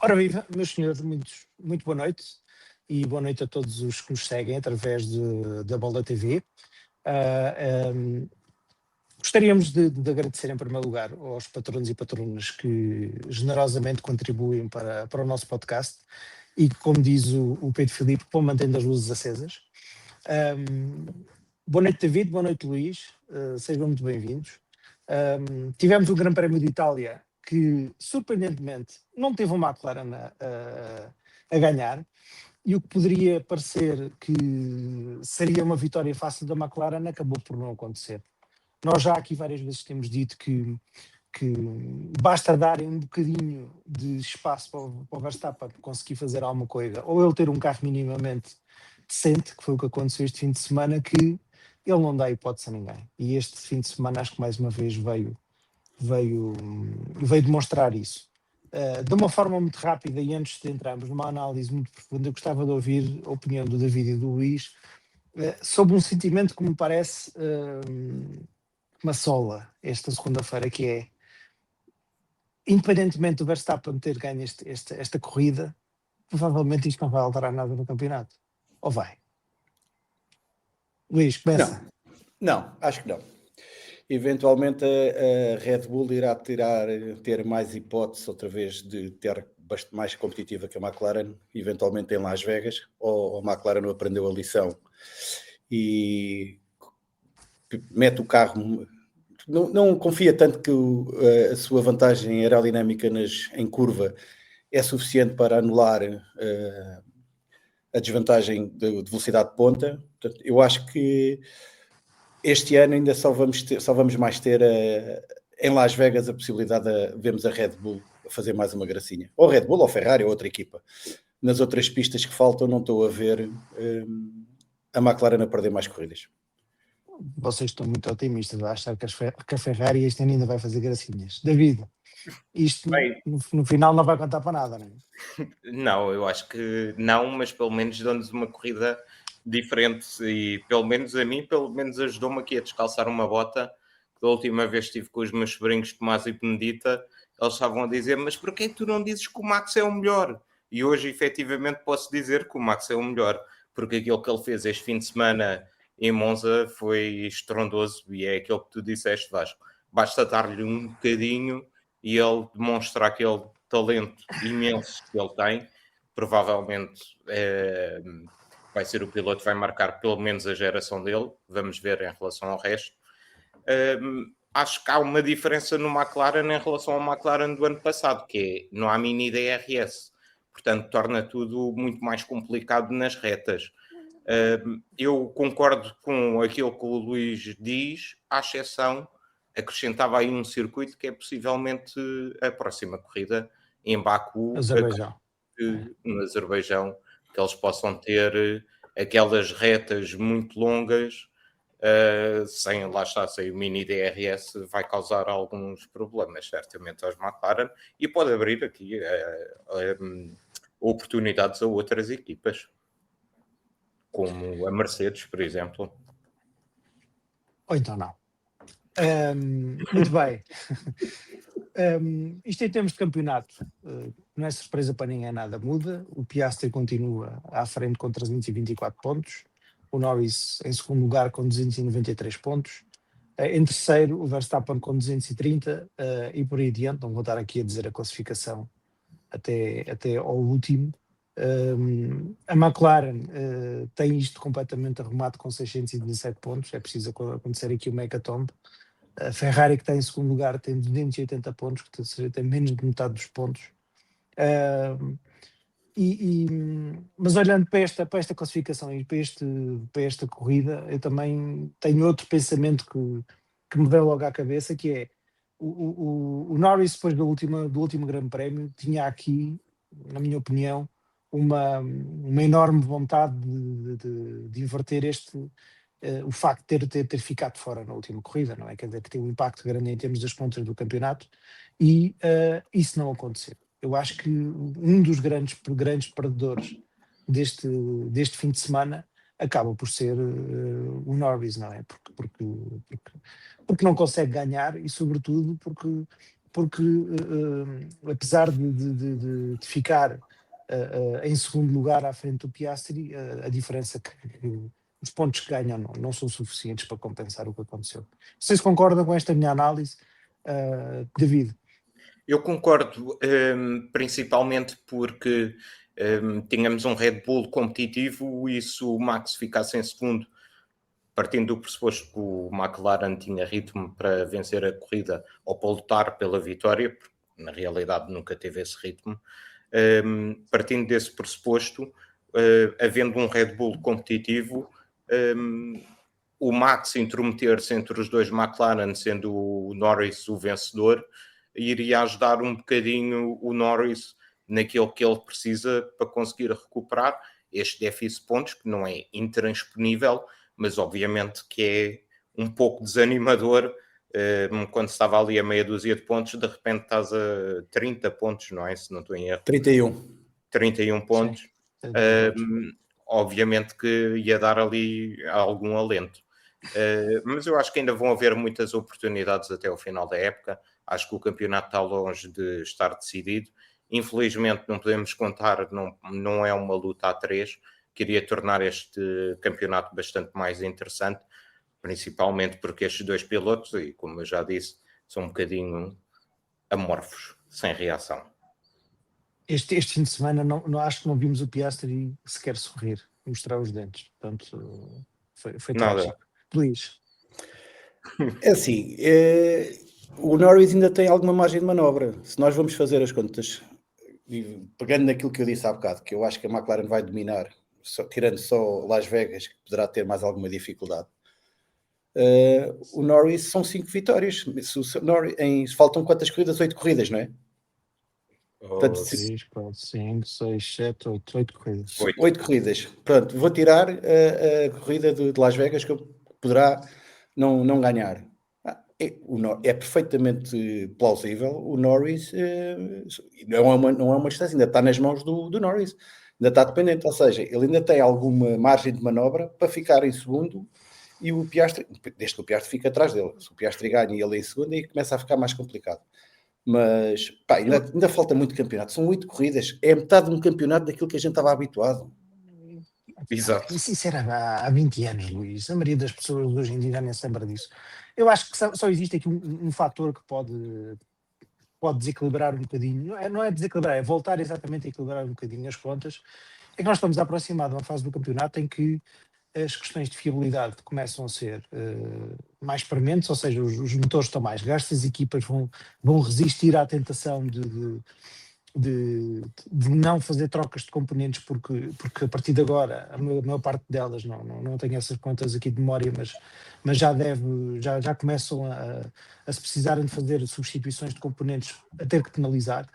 Ora viva, meus senhores, muito boa noite e boa noite a todos os que nos seguem através da Bola TV. Gostaríamos de agradecer em primeiro lugar aos patronos e patronas que generosamente contribuem para o nosso podcast e que, como diz o Pedro Filipe, vão mantendo as luzes acesas. Boa noite, David, boa noite, Luís, sejam muito bem-vindos. Tivemos o Grande Prémio de Itália, que surpreendentemente não teve uma McLaren a ganhar, e o que poderia parecer que seria uma vitória fácil da McLaren acabou por não acontecer. Nós já aqui várias vezes temos dito que basta darem um bocadinho de espaço para o Verstappen conseguir fazer alguma coisa, ou ele ter um carro minimamente decente, que foi o que aconteceu este fim de semana, que ele não dá hipótese a ninguém. E este fim de semana acho que mais uma vez veio demonstrar isso. De uma forma muito rápida e antes de entrarmos numa análise muito profunda, eu gostava de ouvir a opinião do David e do Luís sobre um sentimento que me parece uma sola esta segunda-feira, que é, independentemente do Verstappen ter ganho esta corrida, provavelmente isto não vai alterar nada no campeonato. Ou vai? Luís, começa. Não, acho que não. Eventualmente a Red Bull irá ter mais hipótese outra vez de ter bastante mais competitiva que a McLaren, eventualmente em Las Vegas, ou a McLaren não aprendeu a lição e mete o carro, não confia tanto que a sua vantagem aerodinâmica em curva é suficiente para anular a desvantagem de velocidade de ponta. Portanto, eu acho que este ano ainda só vamos mais ter em Las Vegas a possibilidade de vermos a Red Bull a fazer mais uma gracinha. Ou Red Bull, ou Ferrari, ou outra equipa. Nas outras pistas que faltam não estou a ver a McLaren a perder mais corridas. Vocês estão muito otimistas a achar que a Ferrari este ano ainda vai fazer gracinhas. David, isto no final não vai contar para nada, não é? Não, eu acho que não, mas pelo menos dão-nos uma corrida diferente e pelo menos a mim, ajudou-me aqui a descalçar uma bota. Da última vez estive com os meus sobrinhos Tomás e Benedita, eles estavam a dizer, mas porquê tu não dizes que o Max é o melhor? E hoje efetivamente posso dizer que o Max é o melhor, porque aquilo que ele fez este fim de semana em Monza foi estrondoso e é aquilo que tu disseste, Vasco. Basta dar-lhe um bocadinho e ele demonstra aquele talento imenso que ele tem. Provavelmente vai ser o piloto que vai marcar pelo menos a geração dele. Vamos ver em relação ao resto. Acho que há uma diferença no McLaren em relação ao McLaren do ano passado, que é, não há mini DRS. Portanto, torna tudo muito mais complicado nas retas. Eu concordo com aquilo que o Luís diz, à exceção, acrescentava aí um circuito que é possivelmente a próxima corrida em Baku, no Azerbaijão, que eles possam ter aquelas retas muito longas, sem o mini DRS, vai causar alguns problemas, certamente, aos McLaren, e pode abrir aqui oportunidades a outras equipas, como a Mercedes, por exemplo. Ou então não. Muito bem. Isto em termos de campeonato, não é surpresa para ninguém, nada muda. O Piastri continua à frente com 324 pontos, o Norris em segundo lugar com 293 pontos, em terceiro o Verstappen com 230 e por aí adiante. Não vou estar aqui a dizer a classificação até ao último. A McLaren tem isto completamente arrumado com 617 pontos, é preciso acontecer aqui uma hecatombe. A Ferrari, que está em segundo lugar, tem 280 pontos, ou seja, tem menos de metade dos pontos. Mas olhando para esta classificação e para esta corrida, eu também tenho outro pensamento que me veio logo à cabeça, que é o Norris, depois do último Grande Prémio, tinha aqui, na minha opinião, uma enorme vontade de inverter o facto de ter ficado fora na última corrida, não é? Quer dizer, que tem um impacto grande em termos das pontas do campeonato, e isso não aconteceu. Eu acho que um dos grandes perdedores deste fim de semana acaba por ser o Norris, não é? Porque não consegue ganhar e, sobretudo, porque porque apesar de ficar em segundo lugar à frente do Piastri, a diferença os pontos que ganham não são suficientes para compensar o que aconteceu. Vocês concordam com esta minha análise, David? Eu concordo, principalmente porque tínhamos um Red Bull competitivo e se o Max ficasse em segundo, partindo do pressuposto que o McLaren tinha ritmo para vencer a corrida ou para lutar pela vitória, porque na realidade nunca teve esse ritmo, partindo desse pressuposto, havendo um Red Bull competitivo, o Max intrometer-se entre os dois McLaren, sendo o Norris o vencedor, iria ajudar um bocadinho o Norris naquilo que ele precisa para conseguir recuperar este déficit de pontos, que não é intransponível, mas obviamente que é um pouco desanimador quando estava ali a meia dúzia de pontos, de repente estás a 30 pontos, não é? Se não estou em erro. 31 pontos. Obviamente que ia dar ali algum alento. Mas eu acho que ainda vão haver muitas oportunidades até o final da época. Acho que o campeonato está longe de estar decidido. Infelizmente não podemos contar, não é uma luta a 3, que iria tornar este campeonato bastante mais interessante, principalmente porque estes dois pilotos, e como eu já disse, são um bocadinho amorfos, sem reação. Este fim de semana acho que não vimos o Piastri sequer sorrir, mostrar os dentes, portanto foi trágico. Luís? É assim, o Norris ainda tem alguma margem de manobra. Se nós vamos fazer as contas, pegando naquilo que eu disse há bocado, que eu acho que a McLaren vai dominar, tirando só Las Vegas, que poderá ter mais alguma dificuldade, o Norris são 5 vitórias. Faltam quantas corridas? 8 corridas, não é? 3, 4, 5, 6, 7, 8 corridas. 8 corridas. Pronto, vou tirar a corrida de Las Vegas, que poderá não ganhar. É perfeitamente plausível. O Norris não é uma distância, ainda está nas mãos do Norris, ainda está dependente, ou seja, ele ainda tem alguma margem de manobra para ficar em segundo e o Piastri, desde que o Piastri fica atrás dele. Se o Piastri ganha e ele em segundo, aí começa a ficar mais complicado. Mas ainda falta muito campeonato, são 8 corridas, é metade de um campeonato daquilo que a gente estava habituado. Exato. Isso era há 20 anos, Luís. A maioria das pessoas hoje em dia já nem se lembra disso. Eu acho que só existe aqui um fator que pode desequilibrar um bocadinho. Não é desequilibrar, é voltar exatamente a equilibrar um bocadinho as contas. É que nós estamos a aproximar de uma fase do campeonato em que as questões de fiabilidade começam a ser mais prementes, ou seja, os motores estão mais gastos, as equipas vão resistir à tentação de não fazer trocas de componentes, porque a partir de agora a maior parte delas, não tenho essas contas aqui de memória, mas já começam a se precisarem de fazer substituições de componentes, a ter que penalizar,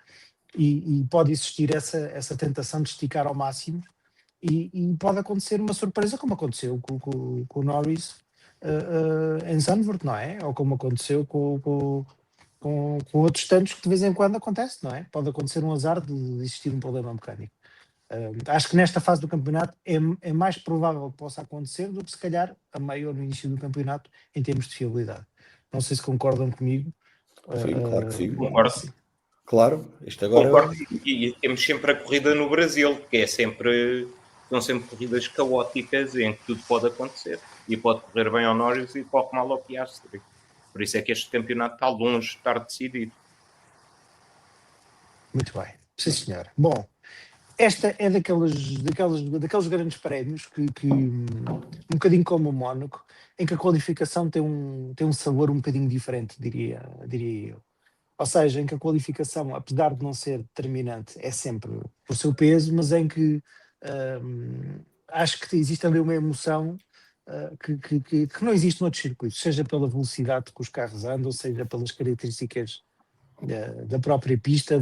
e pode existir essa tentação de esticar ao máximo, e pode acontecer uma surpresa, como aconteceu com o Norris em Zandvoort, não é? Ou como aconteceu com outros tantos que de vez em quando acontece, não é? Pode acontecer um azar de existir um problema mecânico. Acho que nesta fase do campeonato é mais provável que possa acontecer do que se calhar a meio ou no início do campeonato em termos de fiabilidade. Não sei se concordam comigo. Sim, claro que sim. Concordo. Claro, isto agora... Concordo. E temos sempre a corrida no Brasil, que são sempre corridas caóticas em que tudo pode acontecer. E pode correr bem ao Norris e corre mal ao Piastri. Por isso é que este campeonato está longe de estar decidido. Muito bem. Sim, senhor. Bom, esta é daqueles grandes prémios que um bocadinho como o Mónaco, em que a qualificação tem um sabor um bocadinho diferente, diria eu. Ou seja, em que a qualificação, apesar de não ser determinante, é sempre por seu peso, mas em que acho que existe ali uma emoção que não existe noutros circuitos, seja pela velocidade que os carros andam, seja pelas características da própria pista,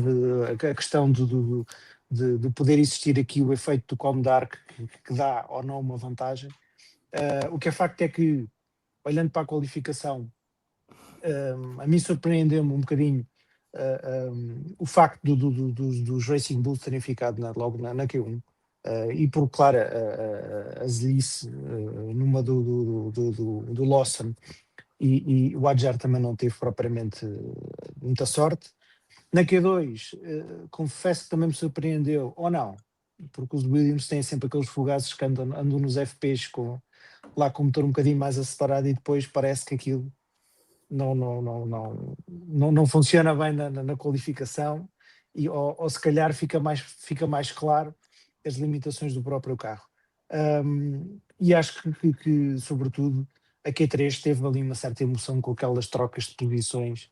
a questão de poder existir aqui o efeito do Comme d'Arc que dá ou não uma vantagem. O que é facto é que, olhando para a qualificação, a mim surpreendeu-me um bocadinho o facto dos Racing Bulls terem ficado logo na Q1 e por claro a Zelice numa do Lawson e o Adjar também não teve propriamente muita sorte. Na Q2, confesso que também me surpreendeu, ou não, porque os Williams têm sempre aqueles fugazes que andam nos FPs lá com o motor um bocadinho mais acelerado e depois parece que aquilo não funciona bem na qualificação ou se calhar fica mais claro as limitações do próprio carro. E acho que, sobretudo, a Q3 teve ali uma certa emoção com aquelas trocas de posições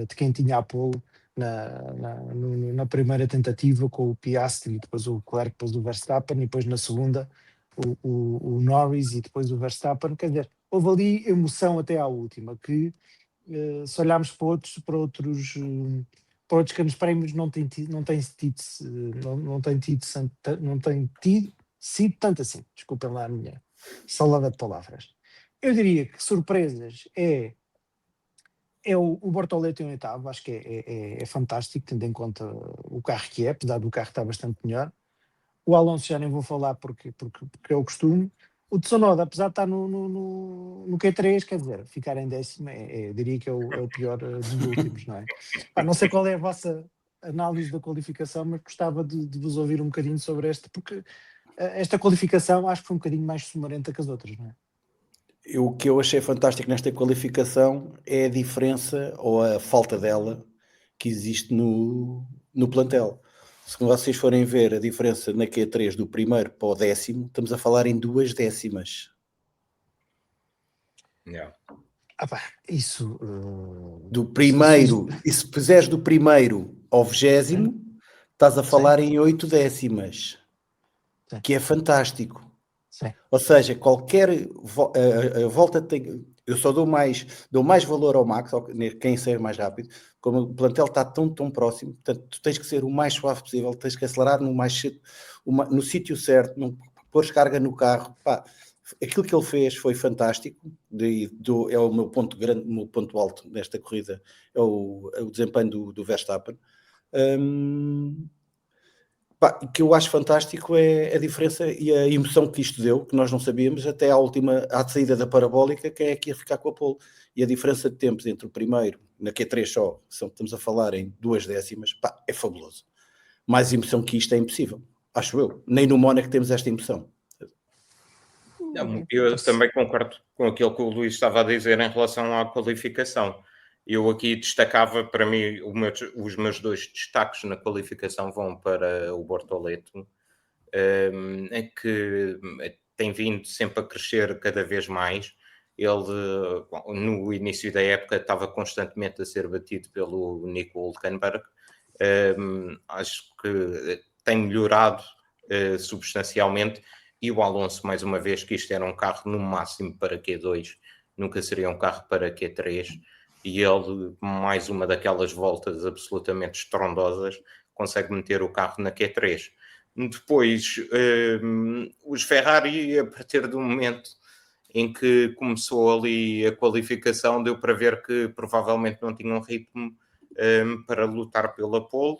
de quem tinha a pole na primeira tentativa com o Piastri e depois o Leclerc, depois o Verstappen e depois na segunda o Norris e depois o Verstappen. Quer dizer, houve ali emoção até à última, que se olharmos para outros grandes prémios não tem sido tanto assim. Desculpem lá a minha salada de palavras. Eu diria que surpresas é o Bortoleto em oitavo, acho que é fantástico, tendo em conta o carro que é, apesar do carro estar bastante melhor. O Alonso já nem vou falar porque é o costume. O Tsunoda, apesar de estar no Q3, quer dizer, ficar em décimo, diria que é o pior dos últimos, não é? Não sei qual é a vossa análise da qualificação, mas gostava de vos ouvir um bocadinho sobre porque esta qualificação acho que foi um bocadinho mais sumarenta que as outras, não é? O que eu achei fantástico nesta qualificação é a diferença, ou a falta dela, que existe no plantel. Se vocês forem ver a diferença na Q3 do primeiro para o décimo, estamos a falar em 2 décimas. Yeah. Isso... do primeiro, e se puseres do primeiro ao 20º, estás a falar em 8 décimas, que é fantástico. Sim. Ou seja, qualquer volta tem. Eu só dou mais valor ao Max, quem sair mais rápido, como o plantel está tão próximo, portanto, tu tens que ser o mais suave possível, tens que acelerar no sítio certo, não pôres carga no carro. Pá, aquilo que ele fez foi fantástico, é o meu ponto grande, o meu ponto alto nesta corrida, é o desempenho do Verstappen. O que eu acho fantástico é a diferença e a emoção que isto deu, que nós não sabíamos, até à saída da parabólica, quem é que ia ficar com a pole. E a diferença de tempos entre o primeiro, na Q3 só, estamos a falar em 2 décimas, é fabuloso. Mais emoção que isto é impossível, acho eu. Nem no Mónaco temos esta emoção. Eu também concordo com aquilo que o Luís estava a dizer em relação à qualificação. Eu aqui destacava, para mim, os meus 2 destaques na qualificação vão para o Bortoleto, que tem vindo sempre a crescer cada vez mais. Ele, no início da época, estava constantemente a ser batido pelo Nico Hülkenberg. Acho que tem melhorado substancialmente. E o Alonso, mais uma vez, que isto era um carro no máximo para Q2, nunca seria um carro para Q3. E ele, mais uma daquelas voltas absolutamente estrondosas, consegue meter o carro na Q3. Depois, os Ferrari, a partir do momento em que começou ali a qualificação, deu para ver que provavelmente não tinham ritmo para lutar pela pole.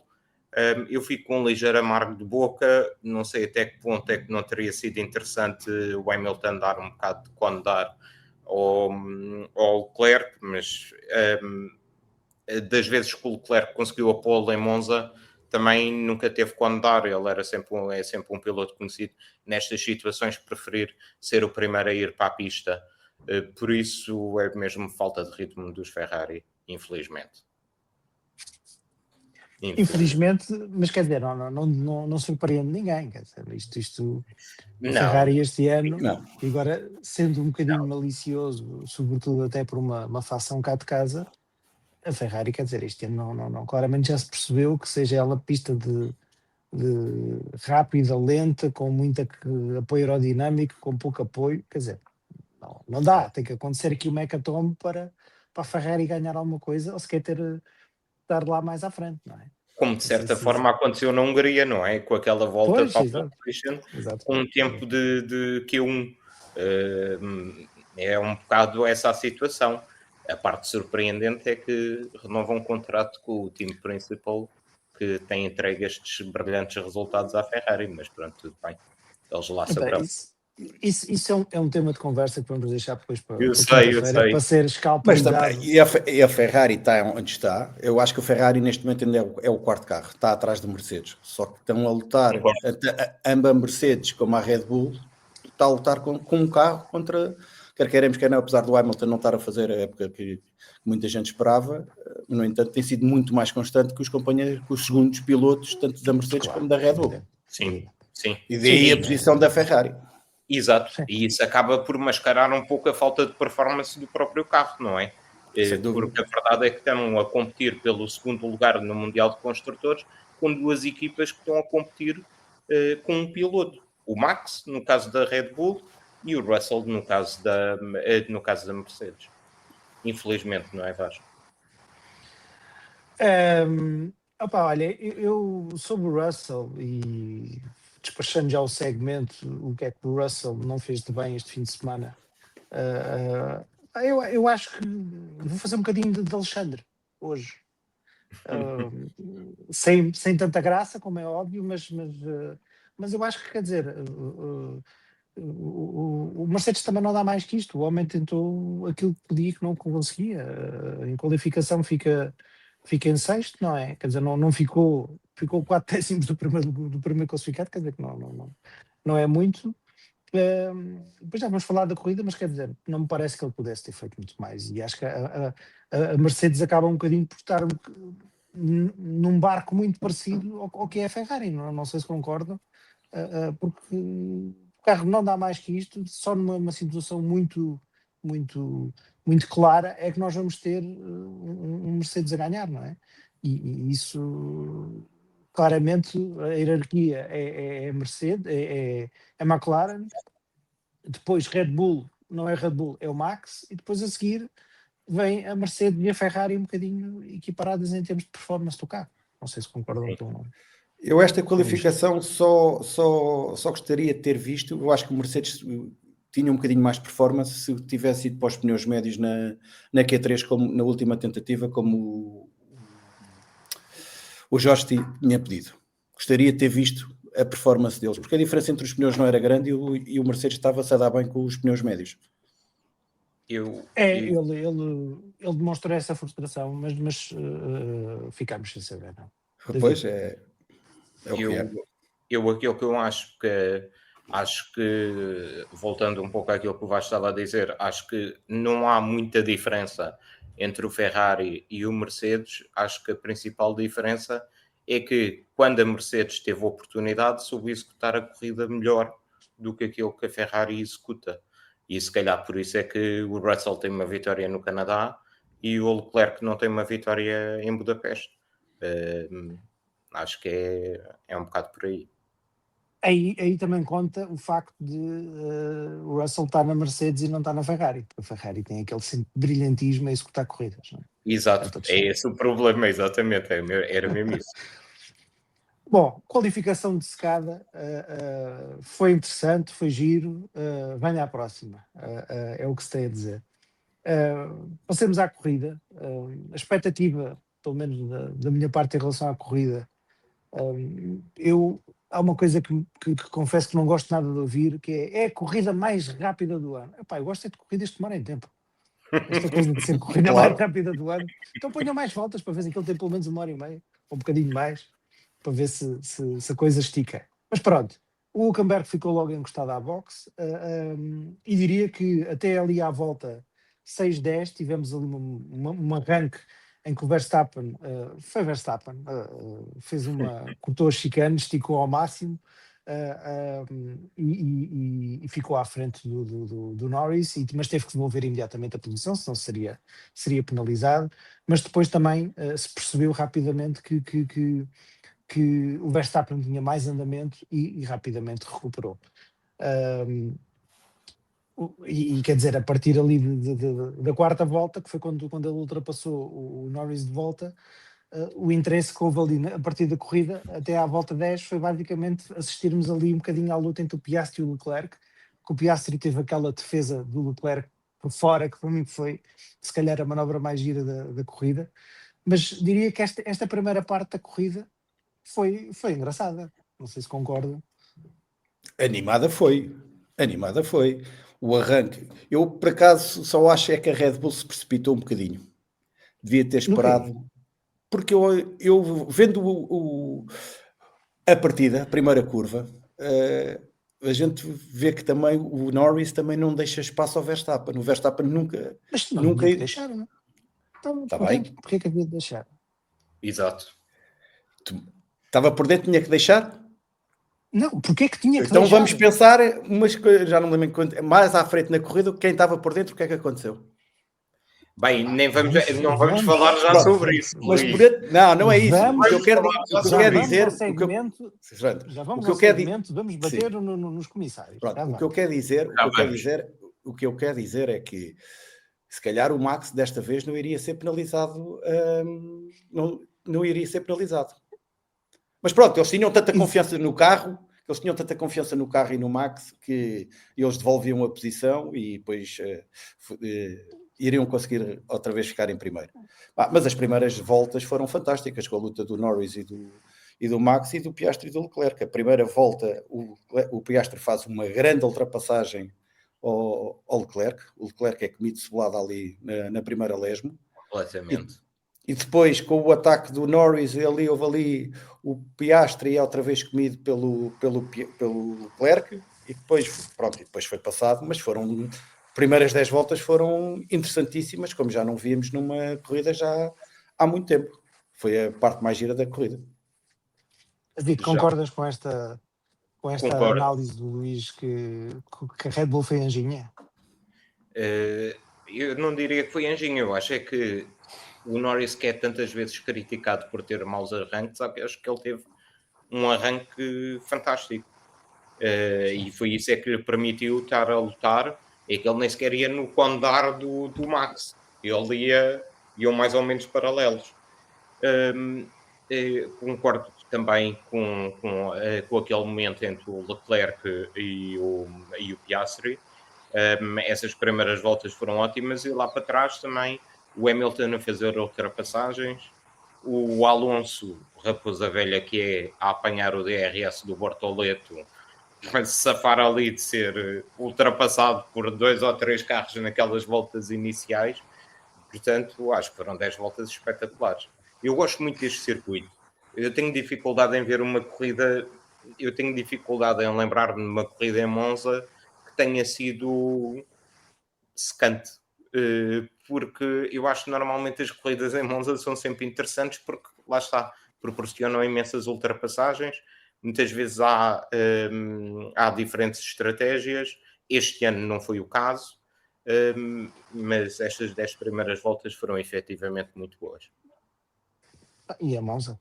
Eu fico com um ligeiro amargo de boca, não sei até que ponto é que não teria sido interessante o Hamilton dar um bocado de condar ao Leclerc, mas das vezes que o Leclerc conseguiu a pole em Monza, também nunca teve condar, ele é sempre um piloto conhecido nestas situações, preferir ser o primeiro a ir para a pista, por isso é mesmo falta de ritmo dos Ferrari, infelizmente. Infelizmente, mas quer dizer, não surpreende ninguém. Quer dizer, isto a Ferrari este ano, e agora sendo um bocadinho malicioso, sobretudo até por uma facção cá de casa, a Ferrari, quer dizer, este ano claramente já se percebeu que seja ela pista de rápida, lenta, com muito apoio aerodinâmico, com pouco apoio, quer dizer, não dá, tem que acontecer aqui uma hecatombe para a Ferrari ganhar alguma coisa, ou sequer estar lá mais à frente, não é? Como de certa forma aconteceu na Hungria, não é? Com aquela volta top position, com um tempo de Q1. É um bocado essa a situação. A parte surpreendente é que renova um contrato com o time principal que tem entregue estes brilhantes resultados à Ferrari, mas pronto, tudo bem. Eles lá saberão. Isso é um tema de conversa que vamos deixar depois para Eu sei. para ser Mas escalpelizado. também, e a Ferrari está onde está. Eu acho que o Ferrari neste momento ainda é o quarto carro, está atrás do Mercedes. Só que estão a lutar, Concordo. ambas a Mercedes como a Red Bull, está a lutar com um carro contra, quer queremos, quer não, apesar do Hamilton não estar a fazer a época que muita gente esperava, no entanto tem sido muito mais constante que os companheiros, que os segundos pilotos, tanto da Mercedes Claro, como da Red Bull. Sim. E daí Sim, a posição da Ferrari. Exato, Sim. e isso acaba por mascarar um pouco a falta de performance do próprio carro, não é? Sem dúvida. Porque a verdade é que estão a competir pelo segundo lugar no Mundial de Construtores com duas equipas que estão a competir com um piloto. O Max, no caso da Red Bull, e o Russell, no caso da Mercedes. Infelizmente, não é, Vasco? Olha, eu sobre o Russell e despachando já o segmento, o que é que o Russell não fez de bem este fim de semana, eu acho que vou fazer um bocadinho de Alexandre hoje. Sem tanta graça, como é óbvio, mas eu acho que, quer dizer, o Mercedes também não dá mais que isto. O homem tentou aquilo que podia e que não conseguia. Em qualificação fica em sexto, não é? Quer dizer, não ficou 4 décimos do primeiro classificado, quer dizer que não é muito. Depois já vamos falar da corrida, mas quer dizer, não me parece que ele pudesse ter feito muito mais. E acho que a Mercedes acaba um bocadinho por estar num barco muito parecido ao que é a Ferrari, não sei se concordam, porque o carro não dá mais que isto, só numa situação muito, muito, muito clara é que nós vamos ter um Mercedes a ganhar, não é? E isso, claramente, a hierarquia é Mercedes, é McLaren, depois Red Bull, não é Red Bull, é o Max, e depois a seguir vem a Mercedes e a Ferrari um bocadinho equiparadas em termos de performance do carro. Não sei se concordam com Eu esta isto. qualificação só gostaria de ter visto. Eu acho que o Mercedes tinha um bocadinho mais performance se tivesse ido para os pneus médios na Q3 como na última tentativa, como o Jorge tinha pedido. Gostaria de ter visto a performance deles, porque a diferença entre os pneus não era grande e o Mercedes estava-se a dar bem com os pneus médios. Ele demonstrou essa frustração, mas ficámos sem saber, não? Pois é o que é. Aquilo que eu acho que, voltando um pouco àquilo que o Vasco estava a dizer, acho que não há muita diferença entre o Ferrari e o Mercedes. Acho que a principal diferença é que quando a Mercedes teve a oportunidade, soube executar a corrida melhor do que aquilo que a Ferrari executa. E se calhar por isso é que o Russell tem uma vitória no Canadá e o Leclerc não tem uma vitória em Budapeste. Acho que é um bocado por aí. Aí também conta o facto de o Russell estar na Mercedes e não estar na Ferrari, porque a Ferrari tem aquele sempre brilhantismo a executar corridas. Não é? Exato, é esse o problema, exatamente, era mesmo isso. Bom, qualificação de secada, foi interessante, foi giro, venha à próxima, é o que se tem a dizer. Passemos à corrida, a expectativa, pelo menos da minha parte em relação à corrida, há uma coisa que confesso que não gosto nada de ouvir, que é a corrida mais rápida do ano. Epá, eu gosto de corridas que demorem tempo. Esta coisa de ser a corrida mais rápida do ano. Então ponham mais voltas para ver se aquilo tem pelo menos 1h30, ou um bocadinho mais, para ver se a coisa estica. Mas pronto, o Hülkenberg ficou logo encostado à boxe, e diria que até ali à volta 6-10 tivemos ali um arranque em que o Verstappen, fez cortou a chicane, esticou ao máximo, e ficou à frente do Norris, mas teve que devolver imediatamente a posição, senão seria penalizado. Mas depois também se percebeu rapidamente que o Verstappen tinha mais andamento e rapidamente recuperou. E quer dizer, a partir ali da quarta volta, que foi quando ele ultrapassou o Norris de volta, o interesse que houve ali a partir da corrida até à volta 10 foi basicamente assistirmos ali um bocadinho à luta entre o Piastri e o Leclerc, que o Piastri teve aquela defesa do Leclerc por fora, que para mim foi se calhar a manobra mais gira da corrida, mas diria que esta primeira parte da corrida foi engraçada, não sei se concordam. Animada foi. Animada foi. O arranque. Eu, por acaso, só acho é que a Red Bull se precipitou um bocadinho. Devia ter esperado. Porque eu vendo a partida, a primeira curva, a gente vê que também o Norris também não deixa espaço ao Verstappen. O Verstappen nunca... Mas não nunca tinha que deixar, não é? Então, Está bem. Porquê que havia de deixar? Exato. Estava por dentro, tinha que deixar? Não, porquê que tinha que Então deixar? vamos pensar, já não lembro quanto, mais à frente na corrida, quem estava por dentro, o que é que aconteceu? Bem, nem vamos, Isso, não vamos vamos. falar já Pronto. sobre isso. Mas Luís. por dentro, não é isso. Vamos O que eu quero, falar já o que eu sobre quero isso. dizer, ao segmento, já vamos o que eu ao quero segmento, vamos bater nos comissários. Pronto, Já o que eu quero dizer, o que eu quero dizer é que se calhar o Max desta vez não iria ser penalizado, não iria ser penalizado. Mas pronto, eles tinham tanta confiança no carro, e no Max que eles devolviam a posição e depois iriam conseguir outra vez ficar em primeiro. Mas as primeiras voltas foram fantásticas, com a luta do Norris e do Max e do Piastri e do Leclerc. A primeira volta, o Piastri faz uma grande ultrapassagem ao Leclerc. O Leclerc é comido cebolado ali na primeira lesmo. Completamente. E depois, com o ataque do Norris, houve ali o Piastri outra vez comido pelo Leclerc, e depois foi passado, mas primeiras 10 voltas foram interessantíssimas, como já não víamos numa corrida já há muito tempo. Foi a parte mais gira da corrida. David, concordas com esta Concordo. análise do Luís que a Red Bull foi anjinha? Eu não diria que foi anjinho, eu acho é que o Norris, que é tantas vezes criticado por ter maus arranques, só que acho que ele teve um arranque fantástico. E foi isso é que lhe permitiu estar a lutar, é que ele nem sequer ia no condar do Max. Ele iam mais ou menos paralelos. Concordo também com aquele momento entre o Leclerc e o Piastri. Essas primeiras voltas foram ótimas e lá para trás também o Hamilton a fazer ultrapassagens, o Alonso, raposa velha que é, a apanhar o DRS do Bortoleto, mas safar ali de ser ultrapassado por 2 ou 3 carros naquelas voltas iniciais. Portanto, acho que foram 10 voltas espetaculares. Eu gosto muito deste circuito. Eu tenho dificuldade em ver uma corrida, eu tenho dificuldade em lembrar-me de uma corrida em Monza que tenha sido secante. Porque eu acho que normalmente as corridas em Monza são sempre interessantes porque, lá está, proporcionam imensas ultrapassagens. Muitas vezes há diferentes estratégias. Este ano não foi o caso. Mas estas 10 primeiras voltas foram efetivamente muito boas. E a Monza?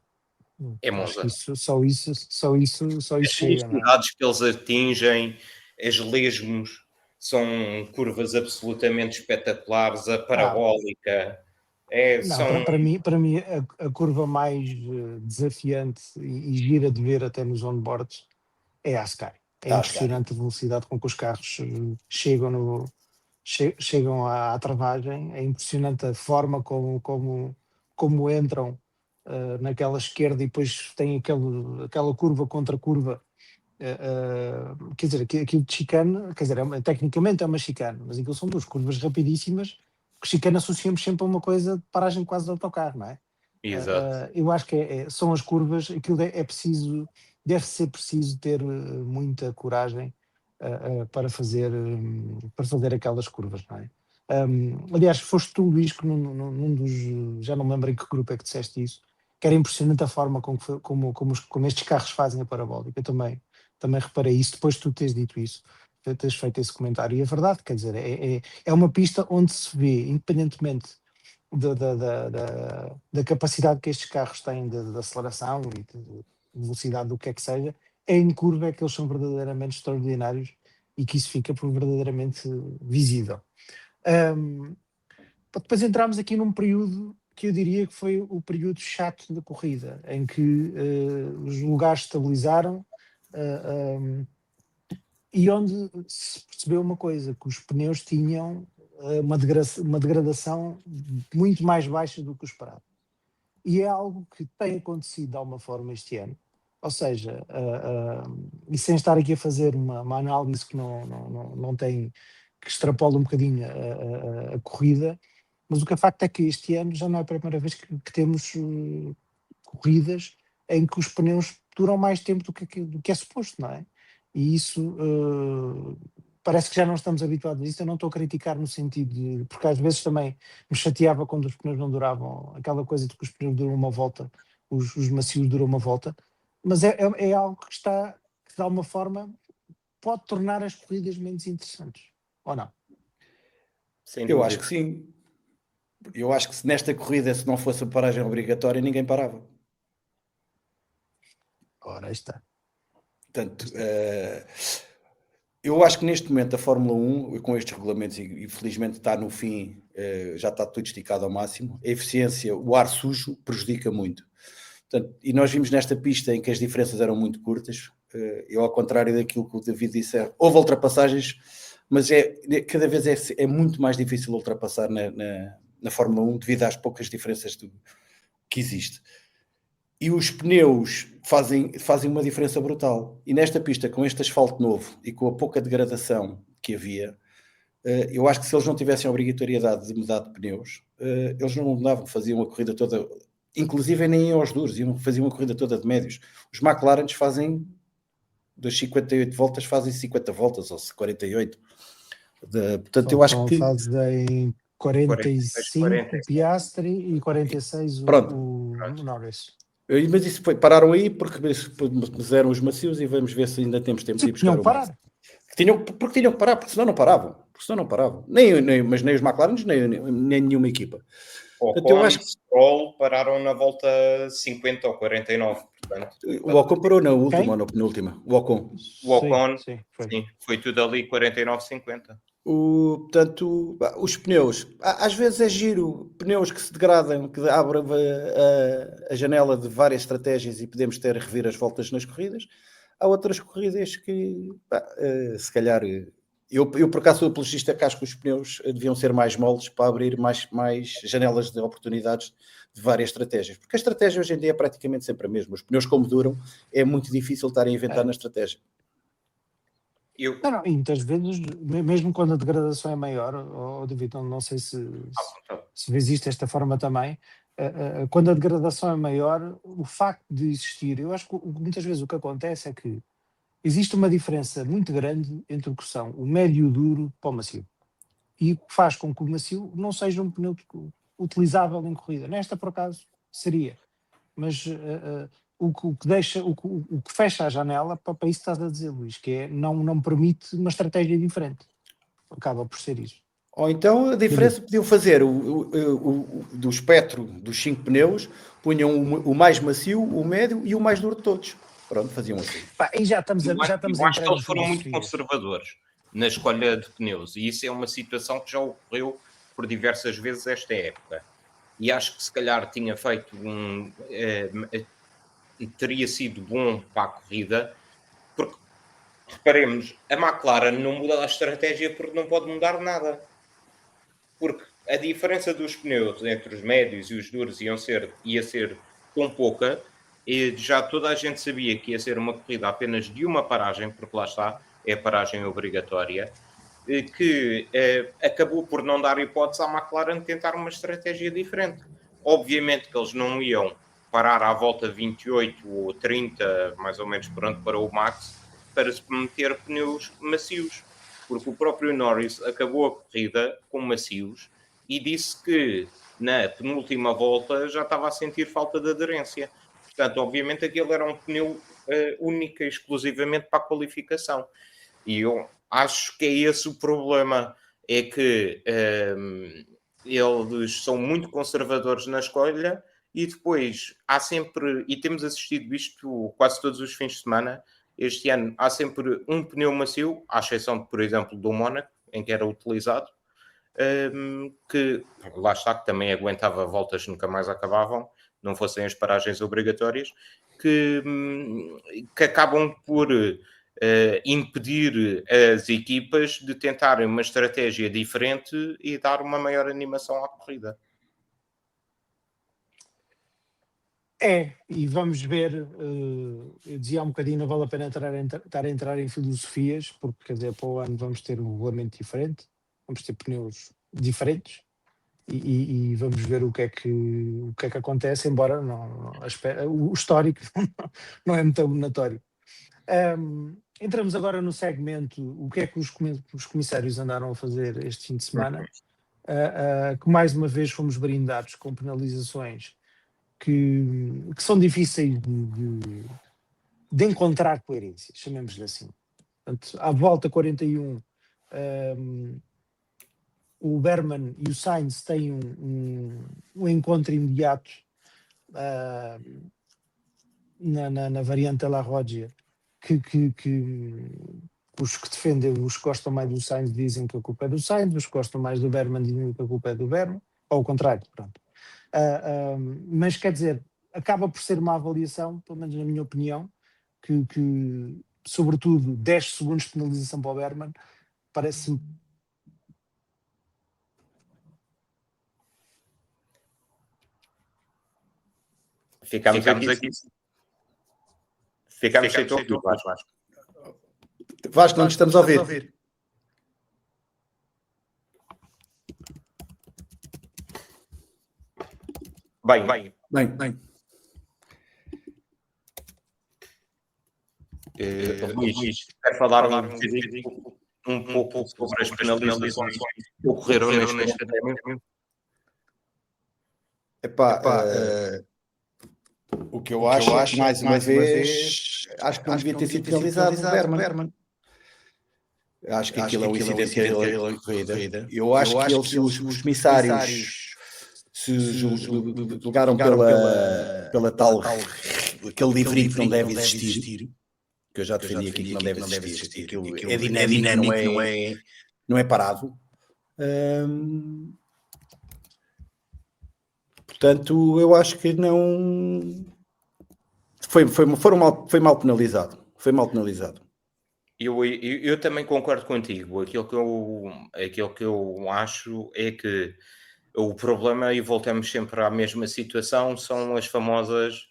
É Monza. Só isso as chega, não é? velocidades que eles atingem, as lesmos, são curvas absolutamente espetaculares, a parabólica. Para mim a curva mais desafiante e gira de ver até nos onboards é a Ascari. É impressionante a velocidade com que os carros chegam à travagem, é impressionante a forma como entram naquela esquerda e depois tem aquela curva contra curva. Quer dizer, aquilo de chicane, quer dizer, tecnicamente é uma chicane, mas aquilo são duas curvas rapidíssimas, que chicane associamos sempre a uma coisa de paragem quase de autocarro, não é? Exato. Eu acho que são as curvas, aquilo deve ser preciso ter muita coragem para fazer aquelas curvas, não é? Aliás, foste tu, Luís, que num dos, já não me lembro em que grupo é que disseste isso, que era impressionante a forma como estes carros fazem a parabólica. Eu também reparei isso, depois de tu teres dito isso, teres feito esse comentário. E é verdade, quer dizer, é uma pista onde se vê, independentemente da capacidade que estes carros têm de aceleração e de velocidade, do que é que seja, é em curva é que eles são verdadeiramente extraordinários e que isso fica por verdadeiramente visível. Depois entramos aqui num período que eu diria que foi o período chato da corrida, em que os lugares estabilizaram e onde se percebeu uma coisa, que os pneus tinham uma degradação muito mais baixa do que o esperado. E é algo que tem acontecido de alguma forma este ano. Ou seja, e sem estar aqui a fazer uma análise que não tem, que extrapola um bocadinho a corrida, mas o que é facto é que este ano já não é a primeira vez que temos corridas em que os pneus duram mais tempo do que é suposto, não é? E isso parece que já não estamos habituados a isso. Eu não estou a criticar no sentido de, porque às vezes também me chateava quando os pneus não duravam, aquela coisa de que os pneus duram uma volta, os macios duram uma volta, mas é algo que está, que de alguma forma pode tornar as corridas menos interessantes, ou não? Eu acho que sim. Eu acho que se nesta corrida, se não fosse a paragem obrigatória, ninguém parava. Ora, aí está. Portanto, eu acho que neste momento a Fórmula 1, com estes regulamentos, e felizmente está no fim, já está tudo esticado ao máximo, a eficiência, o ar sujo prejudica muito. Portanto, e nós vimos nesta pista em que as diferenças eram muito curtas, eu ao contrário daquilo que o David disse, houve ultrapassagens, mas cada vez é muito mais difícil ultrapassar na Fórmula 1 devido às poucas diferenças que existe. E os pneus fazem uma diferença brutal. E nesta pista, com este asfalto novo e com a pouca degradação que havia, eu acho que se eles não tivessem a obrigatoriedade de mudar de pneus, eles não mudavam, faziam a corrida toda, inclusive nem iam aos duros, faziam a corrida toda de médios. Os McLarens fazem, das 58 voltas, fazem 50 voltas, ou 48. Portanto, eu acho que... Fazem 45 Piastri e 46 o Norris. Mas isso foi, pararam aí porque puseram os macios e vamos ver se ainda temos tempo de ir buscar o Max. Porque tinham que parar, porque senão não paravam. Mas nem os McLaren, nem nenhuma equipa. Portanto, eu acho que Stroll pararam na volta 50 ou 49. Portanto, o Ocon parou na última ou na penúltima. O Ocon, sim, foi tudo ali 49, 50. Portanto, os pneus, às vezes é giro, pneus que se degradam, que abrem a janela de várias estratégias e podemos ter a rever as voltas nas corridas. Há outras corridas que, se calhar, eu por acaso sou apologista que acho que os pneus deviam ser mais moles para abrir mais janelas de oportunidades de várias estratégias, porque a estratégia hoje em dia é praticamente sempre a mesma. Os pneus, como duram, é muito difícil estar a inventar na estratégia. Não, e muitas vezes, mesmo quando a degradação é maior, David, não sei se existe esta forma também, quando a degradação é maior, o facto de existir, eu acho que muitas vezes o que acontece é que existe uma diferença muito grande entre o que são o médio e o duro para o macio, e o que faz com que o macio não seja um pneu utilizável em corrida. Nesta, por acaso, seria, mas... O que fecha a janela para isso que estás a dizer, Luís, que é não permite uma estratégia diferente. Acaba por ser isso. Ou então a diferença podiam fazer do espectro dos 5 pneus, punham o mais macio, o médio e o mais duro de todos. Pronto, faziam assim. E já estamos eu acho que eles foram muito conservadores na escolha de pneus, e isso é uma situação que já ocorreu por diversas vezes esta época. E acho que se calhar tinha feito teria sido bom para a corrida, porque, reparemos, a McLaren não muda a estratégia porque não pode mudar nada. Porque a diferença dos pneus entre os médios e os duros ia ser tão pouca, e já toda a gente sabia que ia ser uma corrida apenas de uma paragem, porque lá está, é a paragem obrigatória, que acabou por não dar hipótese à McLaren de tentar uma estratégia diferente. Obviamente que eles não iam parar à volta 28 ou 30, mais ou menos pronto para o Max, para se meter pneus macios, porque o próprio Norris acabou a corrida com macios e disse que na penúltima volta já estava a sentir falta de aderência. Portanto, obviamente aquele era um pneu única e exclusivamente para a qualificação. E eu acho que é esse o problema, é que eles são muito conservadores na escolha. E depois há sempre, e temos assistido isto quase todos os fins de semana, este ano há sempre um pneu macio, à exceção, por exemplo, do Mónaco, em que era utilizado, que lá está, que também aguentava voltas que nunca mais acabavam, não fossem as paragens obrigatórias, que acabam por impedir as equipas de tentarem uma estratégia diferente e dar uma maior animação à corrida. E vamos ver, eu dizia há um bocadinho, não vale a pena estar a entrar em filosofias, porque quer dizer, para o ano vamos ter um regulamento diferente, vamos ter pneus diferentes e vamos ver o que é que acontece, embora o histórico não é muito abonatório. Entramos agora no segmento, o que é que os comissários andaram a fazer este fim de semana, que mais uma vez fomos brindados com penalizações que são difíceis de encontrar coerência, chamemos-lhe assim. Portanto, à volta 41, o Berman e o Sainz têm um encontro imediato na variante La Roggia, que os que defendem, os que gostam mais do Sainz dizem que a culpa é do Sainz, os que gostam mais do Berman dizem que a culpa é do Berman, ou ao contrário, pronto. Mas quer dizer, acaba por ser uma avaliação, pelo menos na minha opinião, que sobretudo 10 segundos de penalização para o Berman parece-me. Ficamos aqui. Ficamos sem ouvir, Vasco. Vasco, não te estamos a ouvir. Bem. Luís, quer falar um pouco sobre as penalizações que ocorreram neste evento? O que eu acho, mais uma vez, acho que não devia ter sido penalizado o Berman. Acho que aquilo é um incidente de corrida. Eu acho que os comissários se julgaram pela tal, aquele livrinho que não deve existir, que eu já defendi aqui que não deve existir, aquilo é dinâmico, não é parado. Portanto, eu acho que não foi mal penalizado. Foi mal penalizado. Eu também concordo contigo. Aquilo que eu acho é que o problema, e voltamos sempre à mesma situação, são as famosas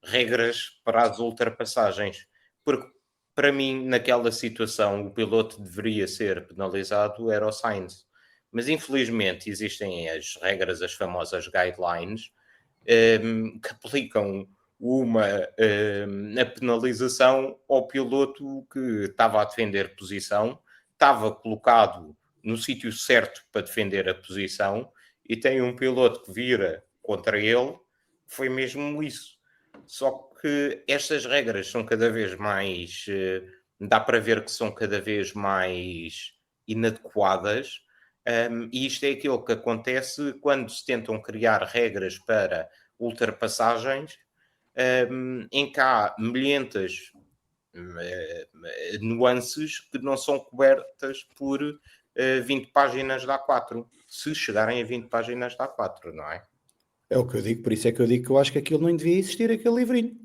regras para as ultrapassagens. Porque, para mim, naquela situação, o piloto deveria ser penalizado, era o Sainz. Mas, infelizmente, existem as regras, as famosas guidelines, que aplicam a penalização ao piloto que estava a defender posição, estava colocado no sítio certo para defender a posição, e tem um piloto que vira contra ele, foi mesmo isso. Só que estas regras são cada vez mais... dá para ver que são cada vez mais inadequadas, e isto é aquilo que acontece quando se tentam criar regras para ultrapassagens, em que há milhentas nuances que não são cobertas por 20 páginas da A4, se chegarem a 20 páginas da A4, não é? É o que eu digo, por isso é que eu digo que eu acho que aquilo não devia existir, aquele livrinho.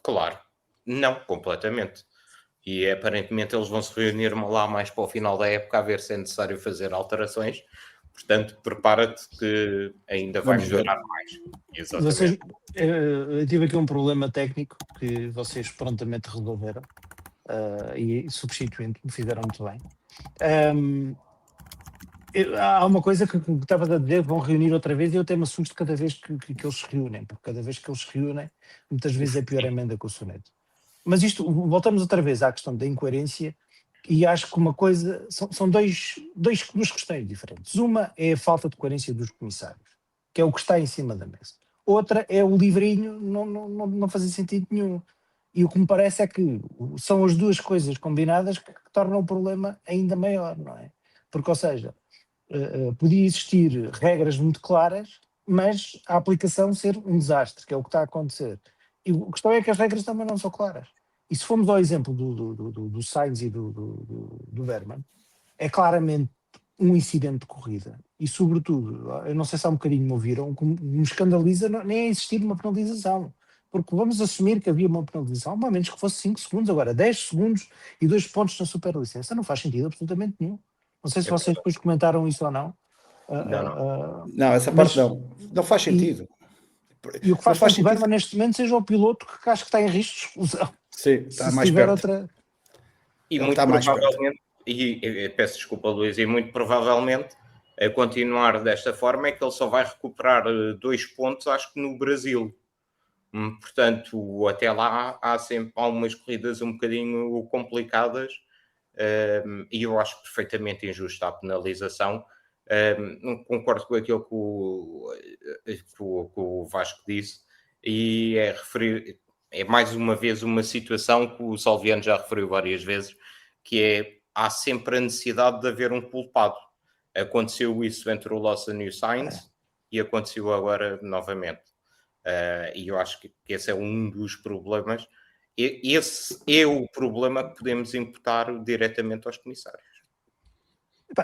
Claro, não, completamente. E aparentemente eles vão se reunir lá mais para o final da época a ver se é necessário fazer alterações. Portanto, prepara-te que ainda vai melhorar mais. Exatamente. Eu tive aqui um problema técnico que vocês prontamente resolveram e substituindo me fizeram muito bem. Há uma coisa que estavas a dizer, vão reunir outra vez, e eu até me assusto cada vez que eles se reúnem, porque cada vez que eles se reúnem, muitas vezes é pior emenda que o soneto. Mas isto, voltamos outra vez à questão da incoerência, e acho que uma coisa, são duas questões diferentes. Uma é a falta de coerência dos comissários, que é o que está em cima da mesa. Outra é o livrinho não fazer sentido nenhum. E o que me parece é que são as duas coisas combinadas que tornam o problema ainda maior, não é? Porque, ou seja, podia existir regras muito claras, mas a aplicação ser um desastre, que é o que está a acontecer. E a questão é que as regras também não são claras. E se formos ao exemplo do Sainz e do Berman, é claramente um incidente de corrida. E, sobretudo, eu não sei se há um bocadinho me ouviram, o que me escandaliza nem é existir uma penalização. Porque vamos assumir que havia uma penalização, ao menos que fosse 5 segundos, agora 10 segundos e 2 pontos na superlicença. Não faz sentido absolutamente nenhum. Não sei se vocês depois comentaram isso ou não. Não, essa parte não faz sentido. E o que faz com que o Berman neste momento seja o piloto que acho que está em risco de exclusão. Sim, está mais perto. Outra... E ele muito provavelmente, e peço desculpa, Luís, e muito provavelmente a continuar desta forma é que ele só vai recuperar 2 pontos, acho que no Brasil. Portanto, até lá há sempre algumas corridas um bocadinho complicadas e eu acho perfeitamente injusta a penalização. Concordo com aquilo que o Vasco disse e é mais uma vez uma situação que o Salviano já referiu várias vezes, que é, há sempre a necessidade de haver um culpado. Aconteceu isso entre o Lawson e o Sainz e aconteceu agora novamente. E eu acho que esse é um dos problemas. Esse é o problema que podemos imputar diretamente aos comissários.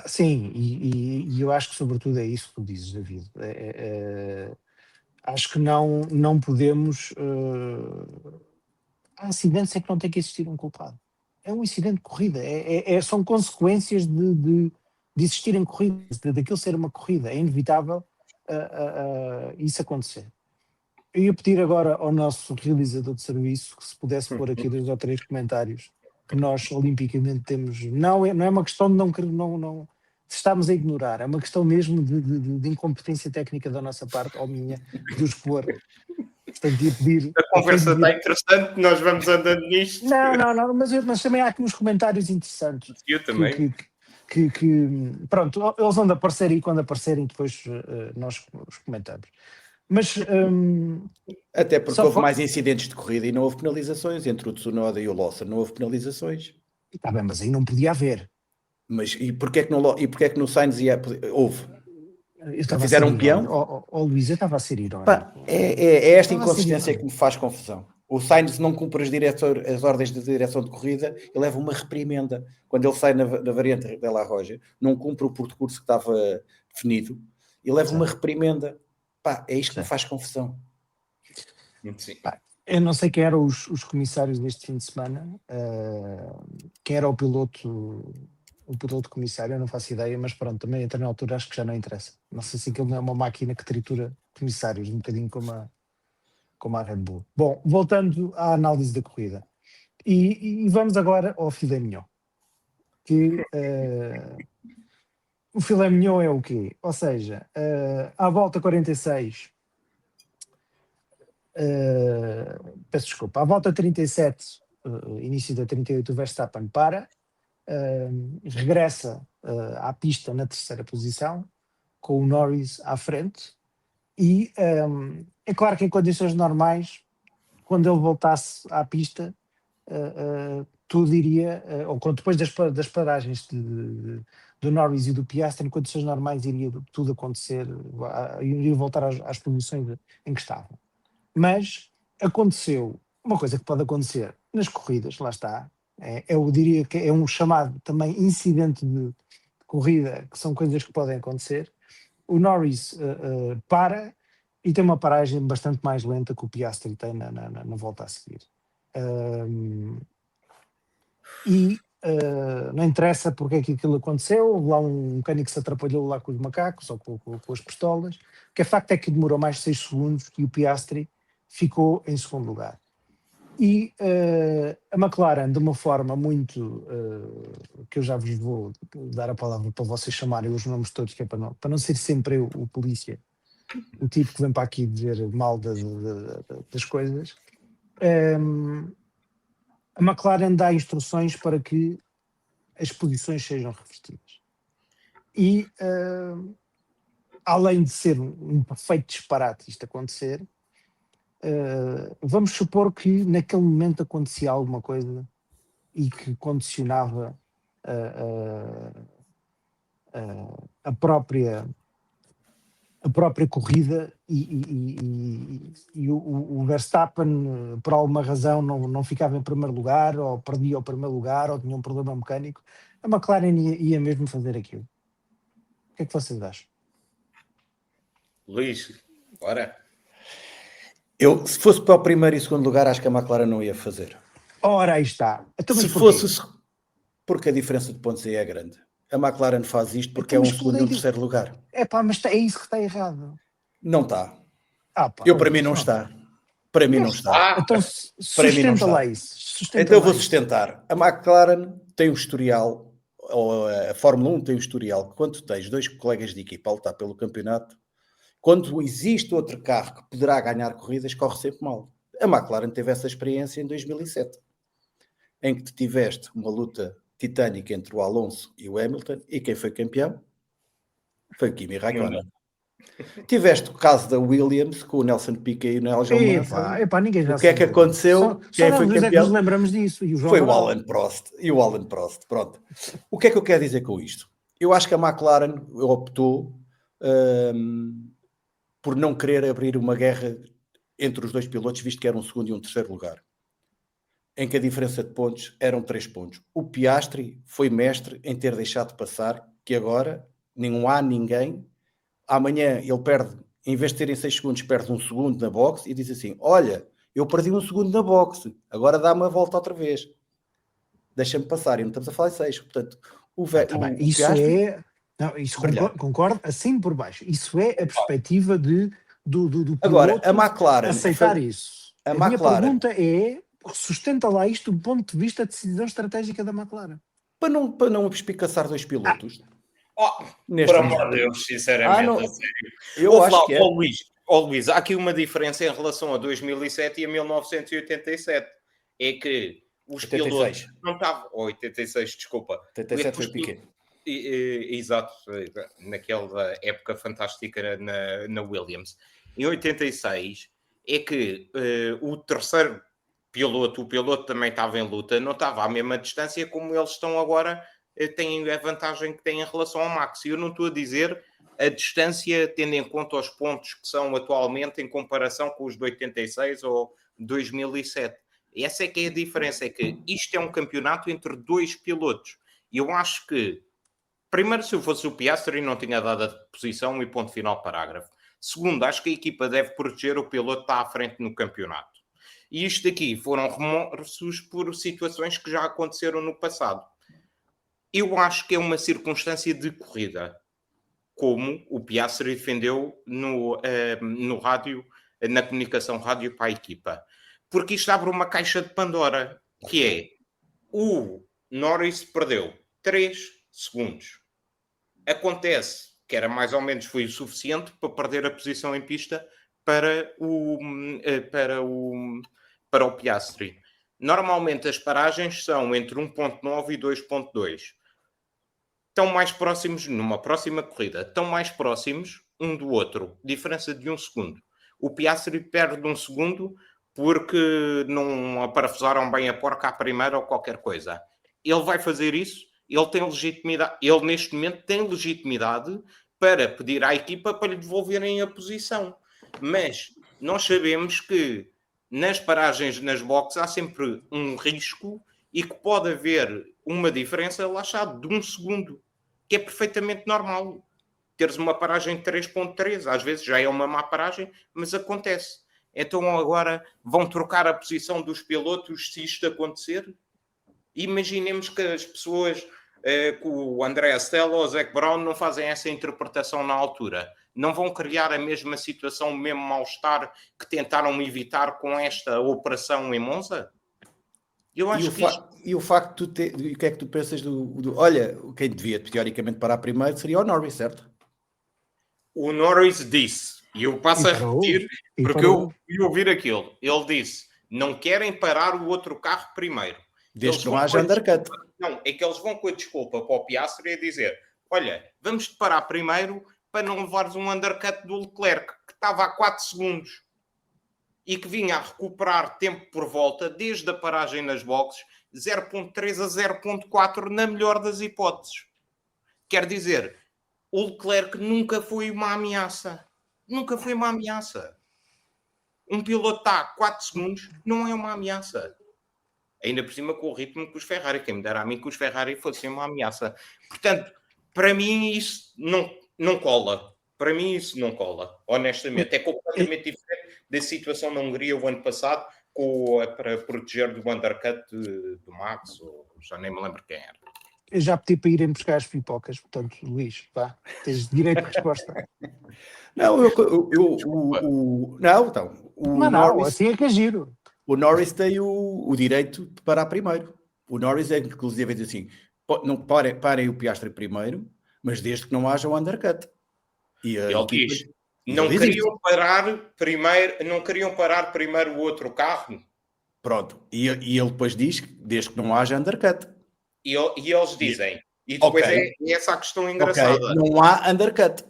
Sim, e eu acho que sobretudo é isso que tu dizes, David. Acho que não podemos... há acidentes em que não tem que existir um culpado. É um incidente de corrida, são consequências de existirem corridas, daquilo ser uma corrida. É inevitável isso acontecer. Eu ia pedir agora ao nosso realizador de serviço que se pudesse pôr aqui 2 ou 3 comentários que nós olimpicamente temos. Não é uma questão de não estamos a ignorar, é uma questão mesmo de incompetência técnica da nossa parte, ou minha, de os pôr. Portanto, ia pedir... A conversa está interessante, nós vamos andando nisto. Não, mas também há aqui uns comentários interessantes. Eu também. Pronto, eles vão aparecer aí, quando aparecerem depois nós os comentamos. Mas... até porque houve mais incidentes de corrida e não houve penalizações, entre o Tsunoda e o Lawson não houve penalizações. Está bem, mas aí não podia haver. Mas e porquê é que no Sainz houve? Fizeram um peão? Luís, eu estava a ser irónico. É esta inconsistência que me faz confusão. O Sainz não cumpre as ordens de direção de corrida e leva uma reprimenda. Quando ele sai na variante de La Roja, não cumpre o percurso que estava definido e leva uma reprimenda. É isto que me faz confusão. Sim. Eu não sei quem eram os comissários deste fim de semana, quem era o piloto comissário, eu não faço ideia, mas pronto, também entra na altura, acho que já não interessa. Não sei se aquilo não é uma máquina que tritura comissários, um bocadinho como a Red Bull. Bom, voltando à análise da corrida. E vamos agora ao filé mignon. Que o filé mignon é o quê? Ou seja, à volta 46, peço desculpa, à volta 37, início da 38, o Verstappen para, regressa à pista na 3ª posição, com o Norris à frente, e é claro que em condições normais, quando ele voltasse à pista, tudo iria, ou depois das paragens do Norris e do Piastri, em condições normais iria tudo acontecer, iria voltar às posições em que estavam. Mas aconteceu uma coisa que pode acontecer nas corridas, lá está, eu diria que é um chamado também incidente de corrida, que são coisas que podem acontecer. O Norris para e tem uma paragem bastante mais lenta que o Piastri tem na volta a seguir. Não interessa porque é que aquilo aconteceu, houve lá um mecânico que se atrapalhou lá com os macacos ou com as pistolas. O que é facto é que demorou mais 6 segundos e o Piastri ficou em 2º lugar. E a McLaren, de uma forma muito que eu já vos vou dar a palavra para vocês chamarem os nomes todos, que é para não ser sempre eu, o polícia, o tipo que vem para aqui dizer mal das coisas. A McLaren dá instruções para que as posições sejam revertidas. E além de ser um perfeito disparate isto acontecer, vamos supor que naquele momento acontecia alguma coisa e que condicionava a própria corrida e o Verstappen, por alguma razão, não ficava em primeiro lugar, ou perdia o primeiro lugar, ou tinha um problema mecânico, a McLaren ia mesmo fazer aquilo. O que é que vocês acham? Luís, bora. Se fosse para o 1º e 2º lugar, acho que a McLaren não ia fazer. Ora, aí está. Então, se fosse, porque a diferença de pontos aí é grande. A McLaren faz isto porque é um 2º e um 3º lugar. Mas é isso que está errado. Não está. Para mim não está. Para mim não está. Então sustenta lá isso. Então vou sustentar. A McLaren tem um historial, ou a Fórmula 1 tem um historial, que quando tens 2 colegas de equipa a lutar pelo campeonato, quando existe outro carro que poderá ganhar corridas, corre sempre mal. A McLaren teve essa experiência em 2007, em que tiveste uma luta titânica entre o Alonso e o Hamilton, e quem foi campeão? Foi o Kimi Raikkonen. Tiveste o caso da Williams com o Nelson Piquet e o Nigel Mansell. Ninguém já o que é que aconteceu? Quem foi campeão? É que nos lembramos disso. E o foi o Alan Prost. Pronto. O que é que eu quero dizer com isto? Eu acho que a McLaren optou por não querer abrir uma guerra entre os 2 pilotos, visto que era um segundo e um terceiro lugar, em que a diferença de pontos eram 3 pontos. O Piastri foi mestre em ter deixado passar, que agora não há ninguém. Amanhã ele perde, em vez de terem 6 segundos, perde 1 segundo na boxe e diz assim: olha, eu perdi 1 segundo na boxe, agora dá-me a volta outra vez. Deixa-me passar, e não estamos a falar de 6. Portanto, isso Piastri, isso concordo, assim por baixo. Isso é a perspectiva do piloto. Agora, a McLaren aceitar isso. A minha pergunta é: sustenta lá isto do ponto de vista de decisão estratégica da McLaren. Para não espicaçar 2 pilotos. Por amor de Deus, sinceramente, a sério. Eu acho que é. Luís, há aqui uma diferença em relação a 2007 e a 1987. É que os 86. pilotos não estavam... 86, desculpa. 87 foi Piquet. Exato, naquela época fantástica na Williams. Em 86 é que o terceiro piloto, o piloto também estava em luta, não estava à mesma distância como eles estão agora, têm a vantagem que têm em relação ao Max. E eu não estou a dizer a distância tendo em conta os pontos que são atualmente em comparação com os de 86 ou 2007. Essa é que é a diferença, é que isto é um campeonato entre 2 pilotos. E eu acho que, primeiro, se eu fosse o Piastri, não tinha dado a posição e ponto final parágrafo. Segundo, acho que a equipa deve proteger o piloto que está à frente no campeonato. E isto aqui foram remorsos por situações que já aconteceram no passado. Eu acho que é uma circunstância de corrida, como o Piastri defendeu no rádio, na comunicação rádio para a equipa. Porque isto abre uma caixa de Pandora, que é o Norris perdeu 3 segundos. Acontece que era mais ou menos foi o suficiente para perder a posição em pista para o Piastri. Normalmente as paragens são entre 1.9 e 2.2. Estão mais próximos, numa próxima corrida, estão mais próximos um do outro. Diferença de 1 segundo. O Piastri perde 1 segundo porque não aparafusaram bem a porca à primeira ou qualquer coisa. Ele vai fazer isso, ele tem legitimidade, ele neste momento tem legitimidade para pedir à equipa para lhe devolverem a posição. Mas nós sabemos que nas paragens, nas boxes, há sempre um risco e que pode haver uma diferença, lá está, de 1 segundo, que é perfeitamente normal. Teres uma paragem de 3.3, às vezes já é uma má paragem, mas acontece. Então agora vão trocar a posição dos pilotos se isto acontecer? Imaginemos que as pessoas, que o André Stella ou o Zac Brown não fazem essa interpretação na altura. Não vão criar a mesma situação, o mesmo mal-estar que tentaram evitar com esta operação em Monza? Eu acho e o facto de o que é que tu pensas olha, quem devia teoricamente parar primeiro seria o Norris, certo? O Norris disse, e eu passo a repetir, porque eu ouvir aquilo. Ele disse, não querem parar o outro carro primeiro. Desde que não haja undercut. Não, é que eles vão com a desculpa para o Piastri a dizer, olha, vamos-te parar primeiro para não levares um undercut do Leclerc, que estava a 4 segundos e que vinha a recuperar tempo por volta, desde a paragem nas boxes, 0.3 a 0.4 na melhor das hipóteses. Quer dizer, o Leclerc nunca foi uma ameaça. Nunca foi uma ameaça. Um piloto está a 4 segundos, não é uma ameaça. Ainda por cima com o ritmo que os Ferrari. Quem me dera a mim que os Ferrari fossem uma ameaça. Portanto, para mim isso não cola. Para mim isso não cola. Honestamente. É completamente diferente da situação na Hungria o ano passado para proteger do undercut do Max, ou já nem me lembro quem era. Eu já pedi para irem buscar as pipocas, portanto, Luís, vá, tens direito de resposta. Não, não, então, Mas não, assim é que é giro. o Norris tem o direito de parar primeiro. O Norris é, inclusive, diz assim, não parem o Piastri primeiro, mas desde que não haja o undercut. E ele diz, não queriam parar primeiro o outro carro? Pronto, e ele depois diz que desde que não haja undercut. E eles dizem, e depois é essa a questão engraçada. Okay. Não há undercut.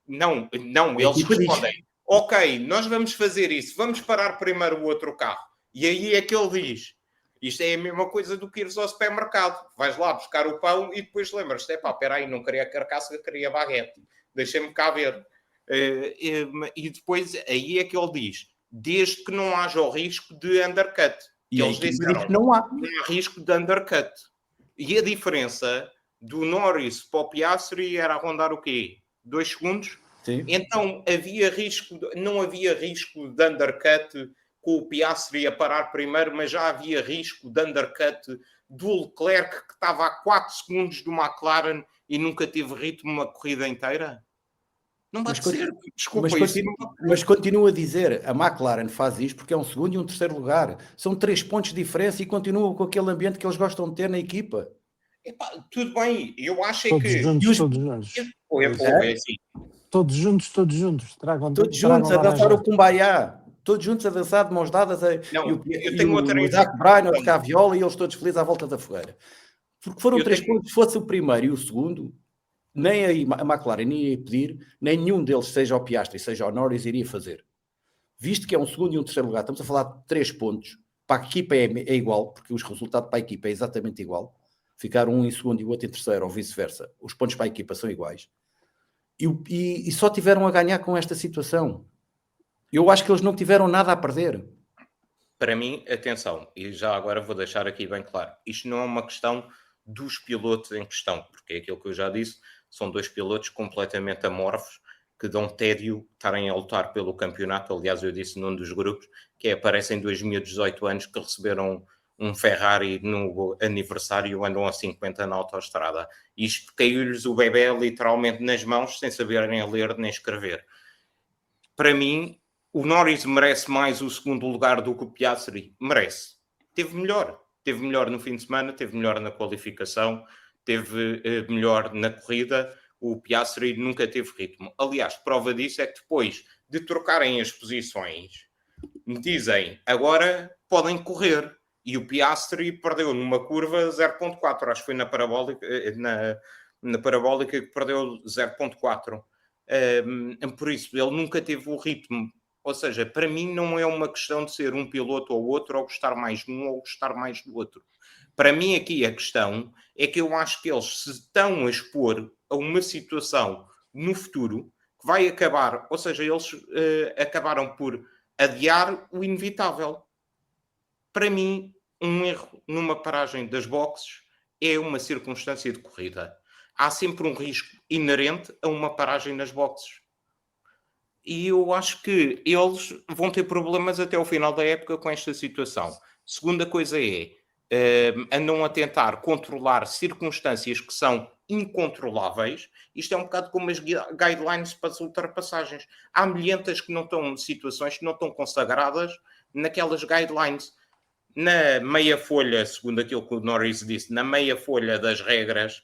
Não, eles respondem, ok, nós vamos fazer isso, vamos parar primeiro o outro carro. E aí é que ele diz, isto é a mesma coisa do que ires ao supermercado. Vais lá buscar o pão e depois lembras-te, espera aí, não queria carcaça, queria baguete. Deixem-me cá ver. E depois aí é que ele diz, desde que não haja o risco de undercut. E eles disseram, não há risco de undercut. E a diferença do Norris para o Piastri era a rondar o quê? 2 segundos? Sim. Então não havia risco de undercut com o Piastri a parar primeiro, mas já havia risco de undercut do Leclerc, que estava a 4 segundos do McLaren e nunca teve ritmo uma corrida inteira? Não vai ser. Desculpa, mas continua a dizer, a McLaren faz isto porque é um segundo e um terceiro lugar. São 3 pontos de diferença e continuam com aquele ambiente que eles gostam de ter na equipa. Epá, tudo bem, eu acho todos que... Juntos, todos juntos. É assim. Todos juntos. Tragam todos juntos a dançar o Kumbaya. Todos juntos a dançar de mãos dadas. Eu tenho outra o Zac Bryan a tocar viola e eles todos felizes à volta da fogueira. Porque foram 3 pontos, se fosse o primeiro e o segundo, nem a McLaren ia pedir, nem nenhum deles, seja o Piastri, seja o Norris, iria fazer. Visto que é um segundo e um terceiro lugar, estamos a falar de 3 pontos, para a equipa é igual, porque os resultados para a equipa é exatamente igual. Ficar um em segundo e o outro em terceiro, ou vice-versa. Os pontos para a equipa são iguais. E só tiveram a ganhar com esta situação. Eu acho que eles não tiveram nada a perder. Para mim, atenção, e já agora vou deixar aqui bem claro, isto não é uma questão dos pilotos em questão, porque é aquilo que eu já disse, são 2 pilotos completamente amorfos, que dão tédio estarem a lutar pelo campeonato. Aliás, eu disse num dos grupos, que aparecem 2 miúdos de 18 anos que receberam um Ferrari no aniversário e andam a 50 na autoestrada. Isto caiu-lhes o bebê literalmente nas mãos, sem saberem ler nem escrever. Para mim, o Norris merece mais o segundo lugar do que o Piastri. Merece. Teve melhor no fim de semana, teve melhor na qualificação, teve melhor na corrida. O Piastri nunca teve ritmo. Aliás, prova disso é que depois de trocarem as posições, me dizem, agora podem correr. E o Piastri perdeu numa curva 0.4. Acho que foi na parabólica que perdeu 0.4. Por isso, ele nunca teve o ritmo. Ou seja, para mim não é uma questão de ser um piloto ou outro, ou gostar mais de um ou gostar mais do outro. Para mim aqui a questão é que eu acho que eles se estão a expor a uma situação no futuro que vai acabar, ou seja, eles acabaram por adiar o inevitável. Para mim, um erro numa paragem das boxes é uma circunstância de corrida. Há sempre um risco inerente a uma paragem nas boxes. E eu acho que eles vão ter problemas até o final da época com esta situação. Segunda coisa é, andam a tentar controlar circunstâncias que são incontroláveis. Isto é um bocado como as guidelines para as ultrapassagens. Há milhentas que não estão, situações que não estão consagradas naquelas guidelines. Na meia folha, segundo aquilo que o Norris disse, na meia folha das regras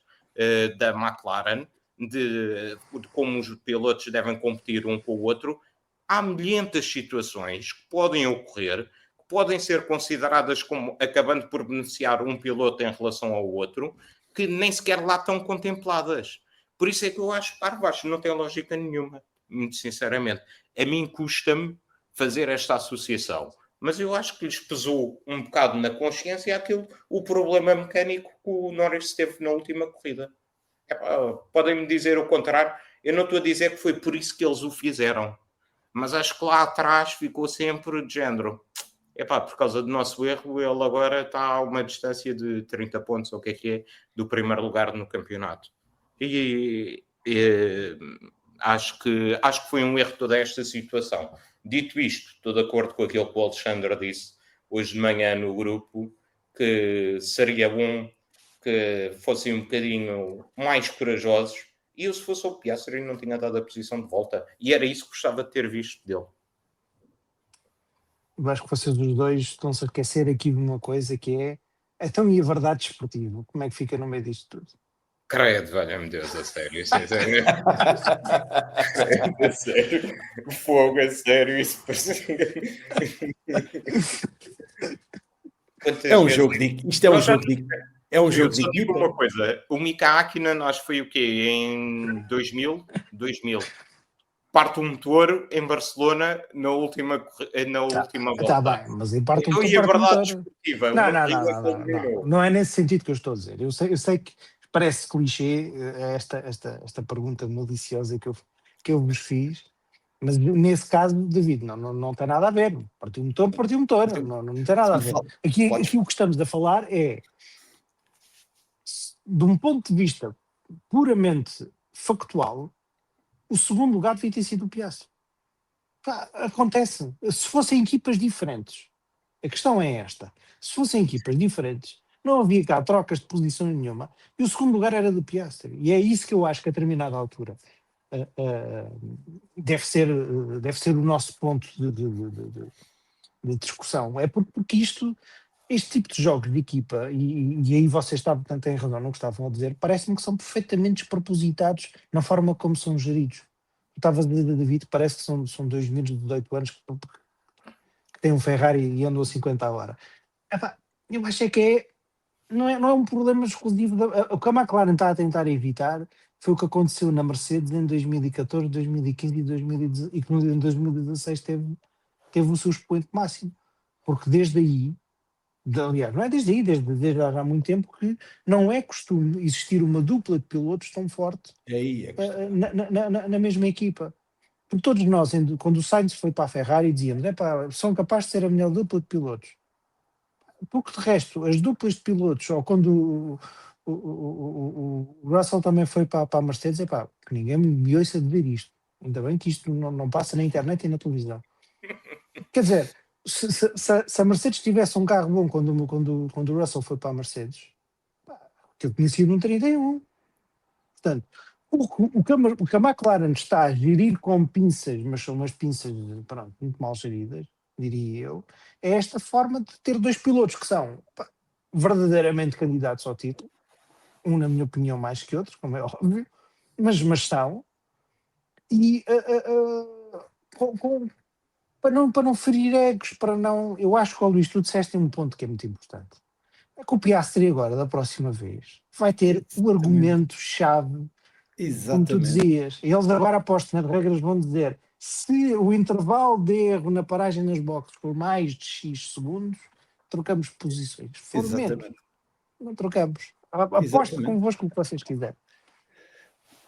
da McLaren, de como os pilotos devem competir um com o outro, há milhentas situações que podem ocorrer, que podem ser consideradas como acabando por beneficiar um piloto em relação ao outro, que nem sequer lá estão contempladas. Por isso é que eu acho parvo, não tem lógica nenhuma, muito sinceramente. A mim custa-me fazer esta associação. Mas eu acho que lhes pesou um bocado na consciência o problema mecânico que o Norris teve na última corrida. Podem-me dizer o contrário. Eu não estou a dizer que foi por isso que eles o fizeram. Mas acho que lá atrás ficou sempre de género. Por causa do nosso erro, ele agora está a uma distância de 30 pontos, ou o que é, do primeiro lugar no campeonato. E acho que foi um erro toda esta situação. Dito isto, estou de acordo com aquilo que o Alexandre disse hoje de manhã no grupo, que seria bom que fossem um bocadinho mais corajosos. E eu, se fosse o Piastri, não tinha dado a posição de volta. E era isso que gostava de ter visto dele. Eu acho que vocês os dois estão-se a esquecer aqui de uma coisa que é então e a verdade desportiva? Como é que fica no meio disto tudo? Credo, valha-me Deus, a sério. Isso é sério. A sério. Fogo, a sério. Isso É um jogo de... Isto é um jogo de... É um jogo de só digo equipa. uma coisa. O Mika Hakkinen, nós foi o quê? Em 2000? 2000. Parte um motor em Barcelona na última volta. Está bem, mas em parte Então, e a verdade desportiva? Não, Uma não, corrida não, que ele não, dominou. não, não é nesse sentido que eu estou a dizer. Eu sei que parece clichê esta pergunta maliciosa que eu vos fiz, mas nesse caso, David, não tem nada a ver. Partiu o motor, não tem nada a ver. Aqui o que estamos a falar é, de um ponto de vista puramente factual, o segundo lugar devia ter sido o Piastri. Pá, acontece. Se fossem equipas diferentes, a questão é esta: se fossem equipas diferentes, não havia cá trocas de posição nenhuma e o segundo lugar era do Piastri. E é isso que eu acho que a determinada altura deve ser o nosso ponto de discussão. É porque este tipo de jogos de equipa, e aí vocês têm razão, não gostavam a dizer, parece-me que são perfeitamente despropositados na forma como são geridos. Tu estavas a dizer, David, parece que são dois meninos de 18 anos que têm um Ferrari e andam a 50 a hora. Epá, eu acho que não é um problema exclusivo. O que a McLaren está a tentar evitar foi o que aconteceu na Mercedes em 2014, 2015 e 2016, e que em 2016 teve o seu expoente máximo. Porque desde aí, aliás, não é desde aí, desde há muito tempo, que não é costume existir uma dupla de pilotos tão forte na mesma equipa. Porque todos nós, quando o Sainz foi para a Ferrari, dizíamos: são capazes de ser a melhor dupla de pilotos. Porque de resto, as duplas de pilotos, ou quando o Russell também foi para a Mercedes, que ninguém me ouça dizer isto. Ainda bem que isto não passa na internet e na televisão. Quer dizer, se a Mercedes tivesse um carro bom quando o Russell foi para a Mercedes, ele tinha sido um 31. Portanto, o que a McLaren está a gerir com pinças, mas são umas pinças, pronto, muito mal geridas, diria eu, é esta forma de ter dois pilotos que são verdadeiramente candidatos ao título, um na minha opinião mais que outro, como é óbvio, mas são, e para não ferir egos, eu acho que, Luís, tu disseste um ponto que é muito importante, é que o Piastri agora, da próxima vez, vai ter o argumento-chave. Como tu dizias, eles agora apostam nas regras, vão dizer: se o intervalo de erro na paragem nas boxes for mais de X segundos, trocamos posições. Se for menos, não trocamos. Aposto convosco o que vocês quiserem.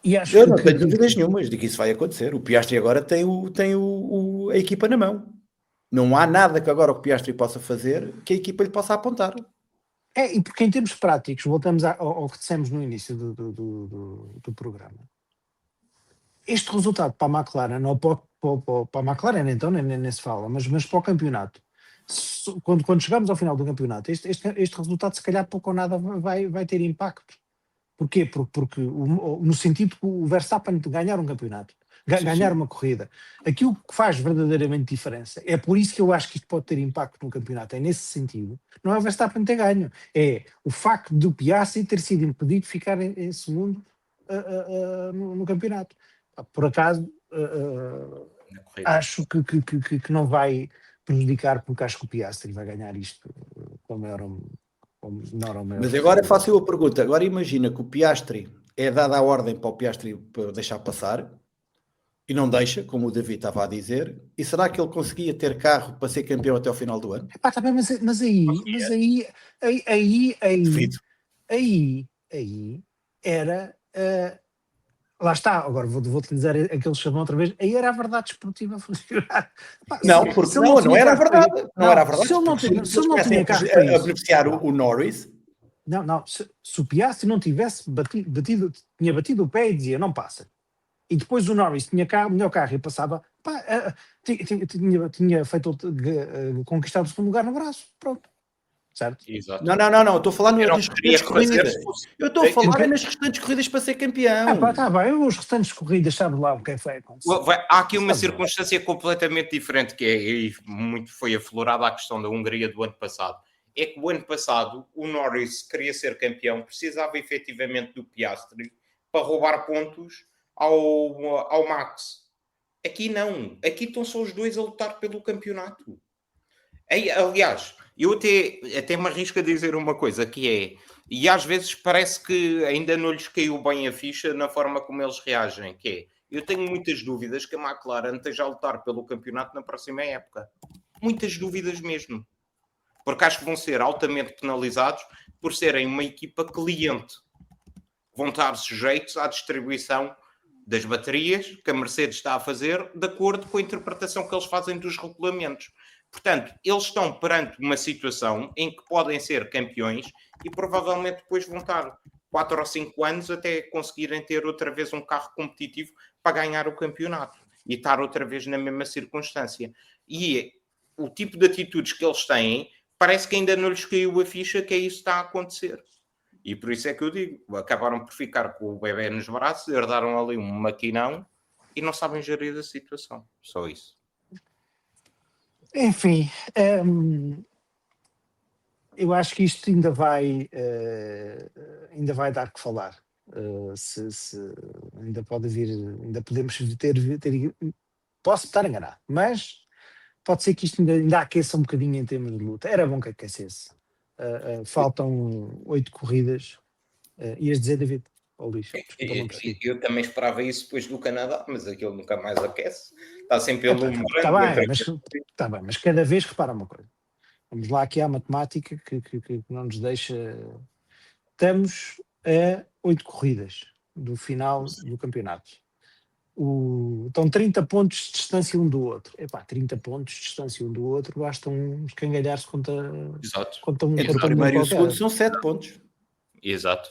E acho eu não tenho dúvidas nenhumas de que isso vai acontecer. O Piastri agora tem a equipa na mão. Não há nada que agora o Piastri possa fazer que a equipa lhe possa apontar. E porque em termos práticos, voltamos ao que dissemos no início do programa. Este resultado para a McLaren, ou para a McLaren então nem se fala, mas para o campeonato, quando chegamos ao final do campeonato, este resultado se calhar pouco ou nada vai ter impacto. Porquê? Porque no sentido que o Verstappen ganhar um campeonato, ganhar uma corrida, aquilo que faz verdadeiramente diferença, é por isso que eu acho que isto pode ter impacto no campeonato, é nesse sentido, não é o Verstappen ter ganho, é o facto do Piastri ter sido impedido de ficar em segundo no campeonato. Por acaso, acho que não vai prejudicar, porque acho que o Piastri vai ganhar isto com maior ou menor. Mas agora faço eu a pergunta. Agora imagina que o Piastri é dada a ordem para o Piastri deixar passar e não deixa, como o David estava a dizer. E será que ele conseguia ter carro para ser campeão até ao final do ano? Tá bem, mas aí era... lá está, agora vou utilizar aquele chavão outra vez, aí era a verdade esportiva a funcionar. Não era a verdade. Não era a verdade. Se ele não tinha carro para isso, a beneficiar o Norris. Se o Piastri não tivesse tinha batido o pé e dizia, não passa. E depois o Norris tinha melhor carro e passava, tinha feito conquistado o segundo lugar no braço, pronto. certo? Exato. Não, estou a falar Eu não nas queria restantes corridas. fazer se fosse- Eu estou a falar Ok. nas restantes corridas para ser campeão. Tá bem, os restantes corridas, sabe lá o que foi acontecer. Há aqui uma Sabe lá. circunstância completamente diferente, que é, e muito foi aflorada a questão da Hungria do ano passado. É que o ano passado o Norris queria ser campeão, precisava efetivamente do Piastri para roubar pontos ao Max. Aqui não. Aqui estão só os dois a lutar pelo campeonato. Aliás, eu até me arrisco a dizer uma coisa, que é, e às vezes parece que ainda não lhes caiu bem a ficha na forma como eles reagem, que é, eu tenho muitas dúvidas que a McLaren esteja a lutar pelo campeonato na próxima época. Muitas dúvidas mesmo. Porque acho que vão ser altamente penalizados por serem uma equipa cliente. Vão estar sujeitos à distribuição das baterias que a Mercedes está a fazer de acordo com a interpretação que eles fazem dos regulamentos. Portanto, eles estão perante uma situação em que podem ser campeões e provavelmente depois vão estar 4 ou 5 anos até conseguirem ter outra vez um carro competitivo para ganhar o campeonato e estar outra vez na mesma circunstância. E o tipo de atitudes que eles têm parece que ainda não lhes caiu a ficha que é isso que está a acontecer. E por isso é que eu digo, acabaram por ficar com o bebê nos braços, herdaram ali um maquinão e não sabem gerir a situação. Só isso. Enfim, eu acho que isto ainda vai dar que falar. Ainda pode vir, ainda podemos ter posso estar enganado, mas pode ser que isto ainda aqueça um bocadinho em termos de luta. Era bom que aquecesse. Faltam 8 corridas. Ias dizer, David? Ou Luís? Desculpa, não percebi. Eu também esperava isso depois do Canadá, mas aquilo nunca mais aquece. Está sempre Está bem, mas cada vez repara uma coisa. Vamos lá aqui à matemática que não nos deixa. Estamos a 8 corridas do final do campeonato. Estão 30 pontos de distância um do outro. 30 pontos de distância um do outro, basta uns cangalhar-se contra um. Entre o primeiro e o segundo são 7 pontos. Exato.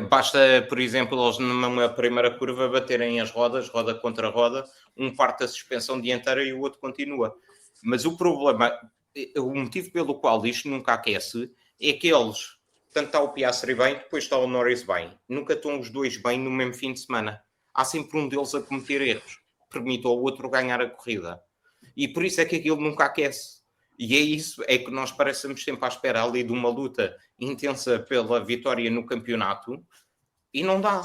Basta, por exemplo, eles numa primeira curva baterem as rodas, roda contra roda, um parte a suspensão dianteira e o outro continua. Mas o problema, o motivo pelo qual isto nunca aquece, é que eles, tanto está o Piastri bem, depois está o Norris bem. Nunca estão os dois bem no mesmo fim de semana. Há sempre um deles a cometer erros. Permite ao outro ganhar a corrida. E por isso é que aquilo nunca aquece. E é isso, é que nós parecemos sempre à espera ali de uma luta intensa pela vitória no campeonato e não dá.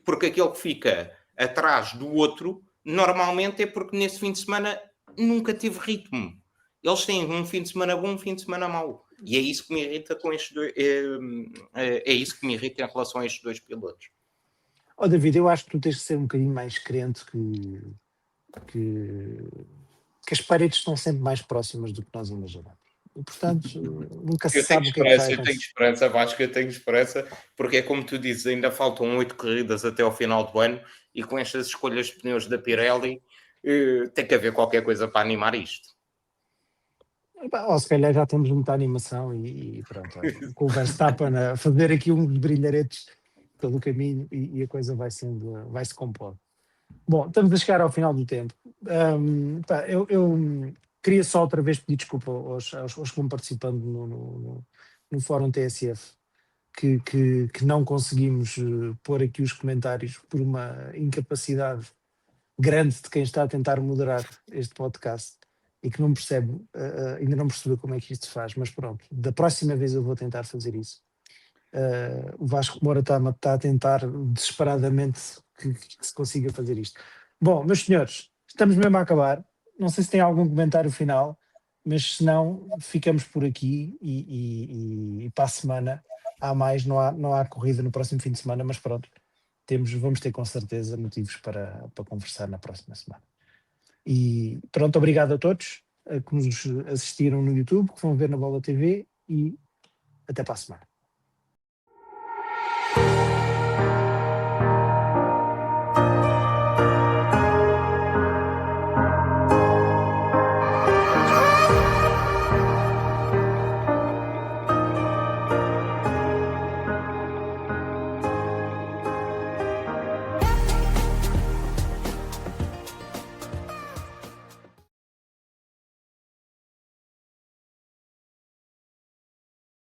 Porque aquele que fica atrás do outro, normalmente é porque nesse fim de semana nunca teve ritmo. Eles têm um fim de semana bom, um fim de semana mau. E é isso que me irrita com estes dois, é isso que me irrita em relação a estes dois pilotos. David, eu acho que tu tens que ser um bocadinho mais crente que as paredes estão sempre mais próximas do que nós imaginamos. E, portanto, nunca se sabe o que é que vai acontecer. Eu tenho esperança, Vasco, eu tenho esperança, porque é como tu dizes, ainda faltam 8 corridas até ao final do ano, e com estas escolhas de pneus da Pirelli, tem que haver qualquer coisa para animar isto. Ou se calhar já temos muita animação e pronto, com o Verstappen a fazer aqui uns brilharetes pelo caminho e a coisa vai-se compor. Bom, estamos a chegar ao final do tempo. Eu queria só outra vez pedir desculpa aos que vão participando no Fórum TSF, que não conseguimos pôr aqui os comentários por uma incapacidade grande de quem está a tentar moderar este podcast e que não percebe, ainda não percebeu como é que isto se faz, mas pronto, da próxima vez eu vou tentar fazer isso. O Vasco Moura está a tentar desesperadamente que se consiga fazer isto. Bom, meus senhores, estamos mesmo a acabar. Não sei se tem algum comentário final, mas se não, ficamos por aqui e para a semana há mais, não há corrida no próximo fim de semana, mas pronto, vamos ter com certeza motivos para conversar na próxima semana. E pronto, obrigado a todos que nos assistiram no YouTube, que vão ver na Bola TV e até para a semana.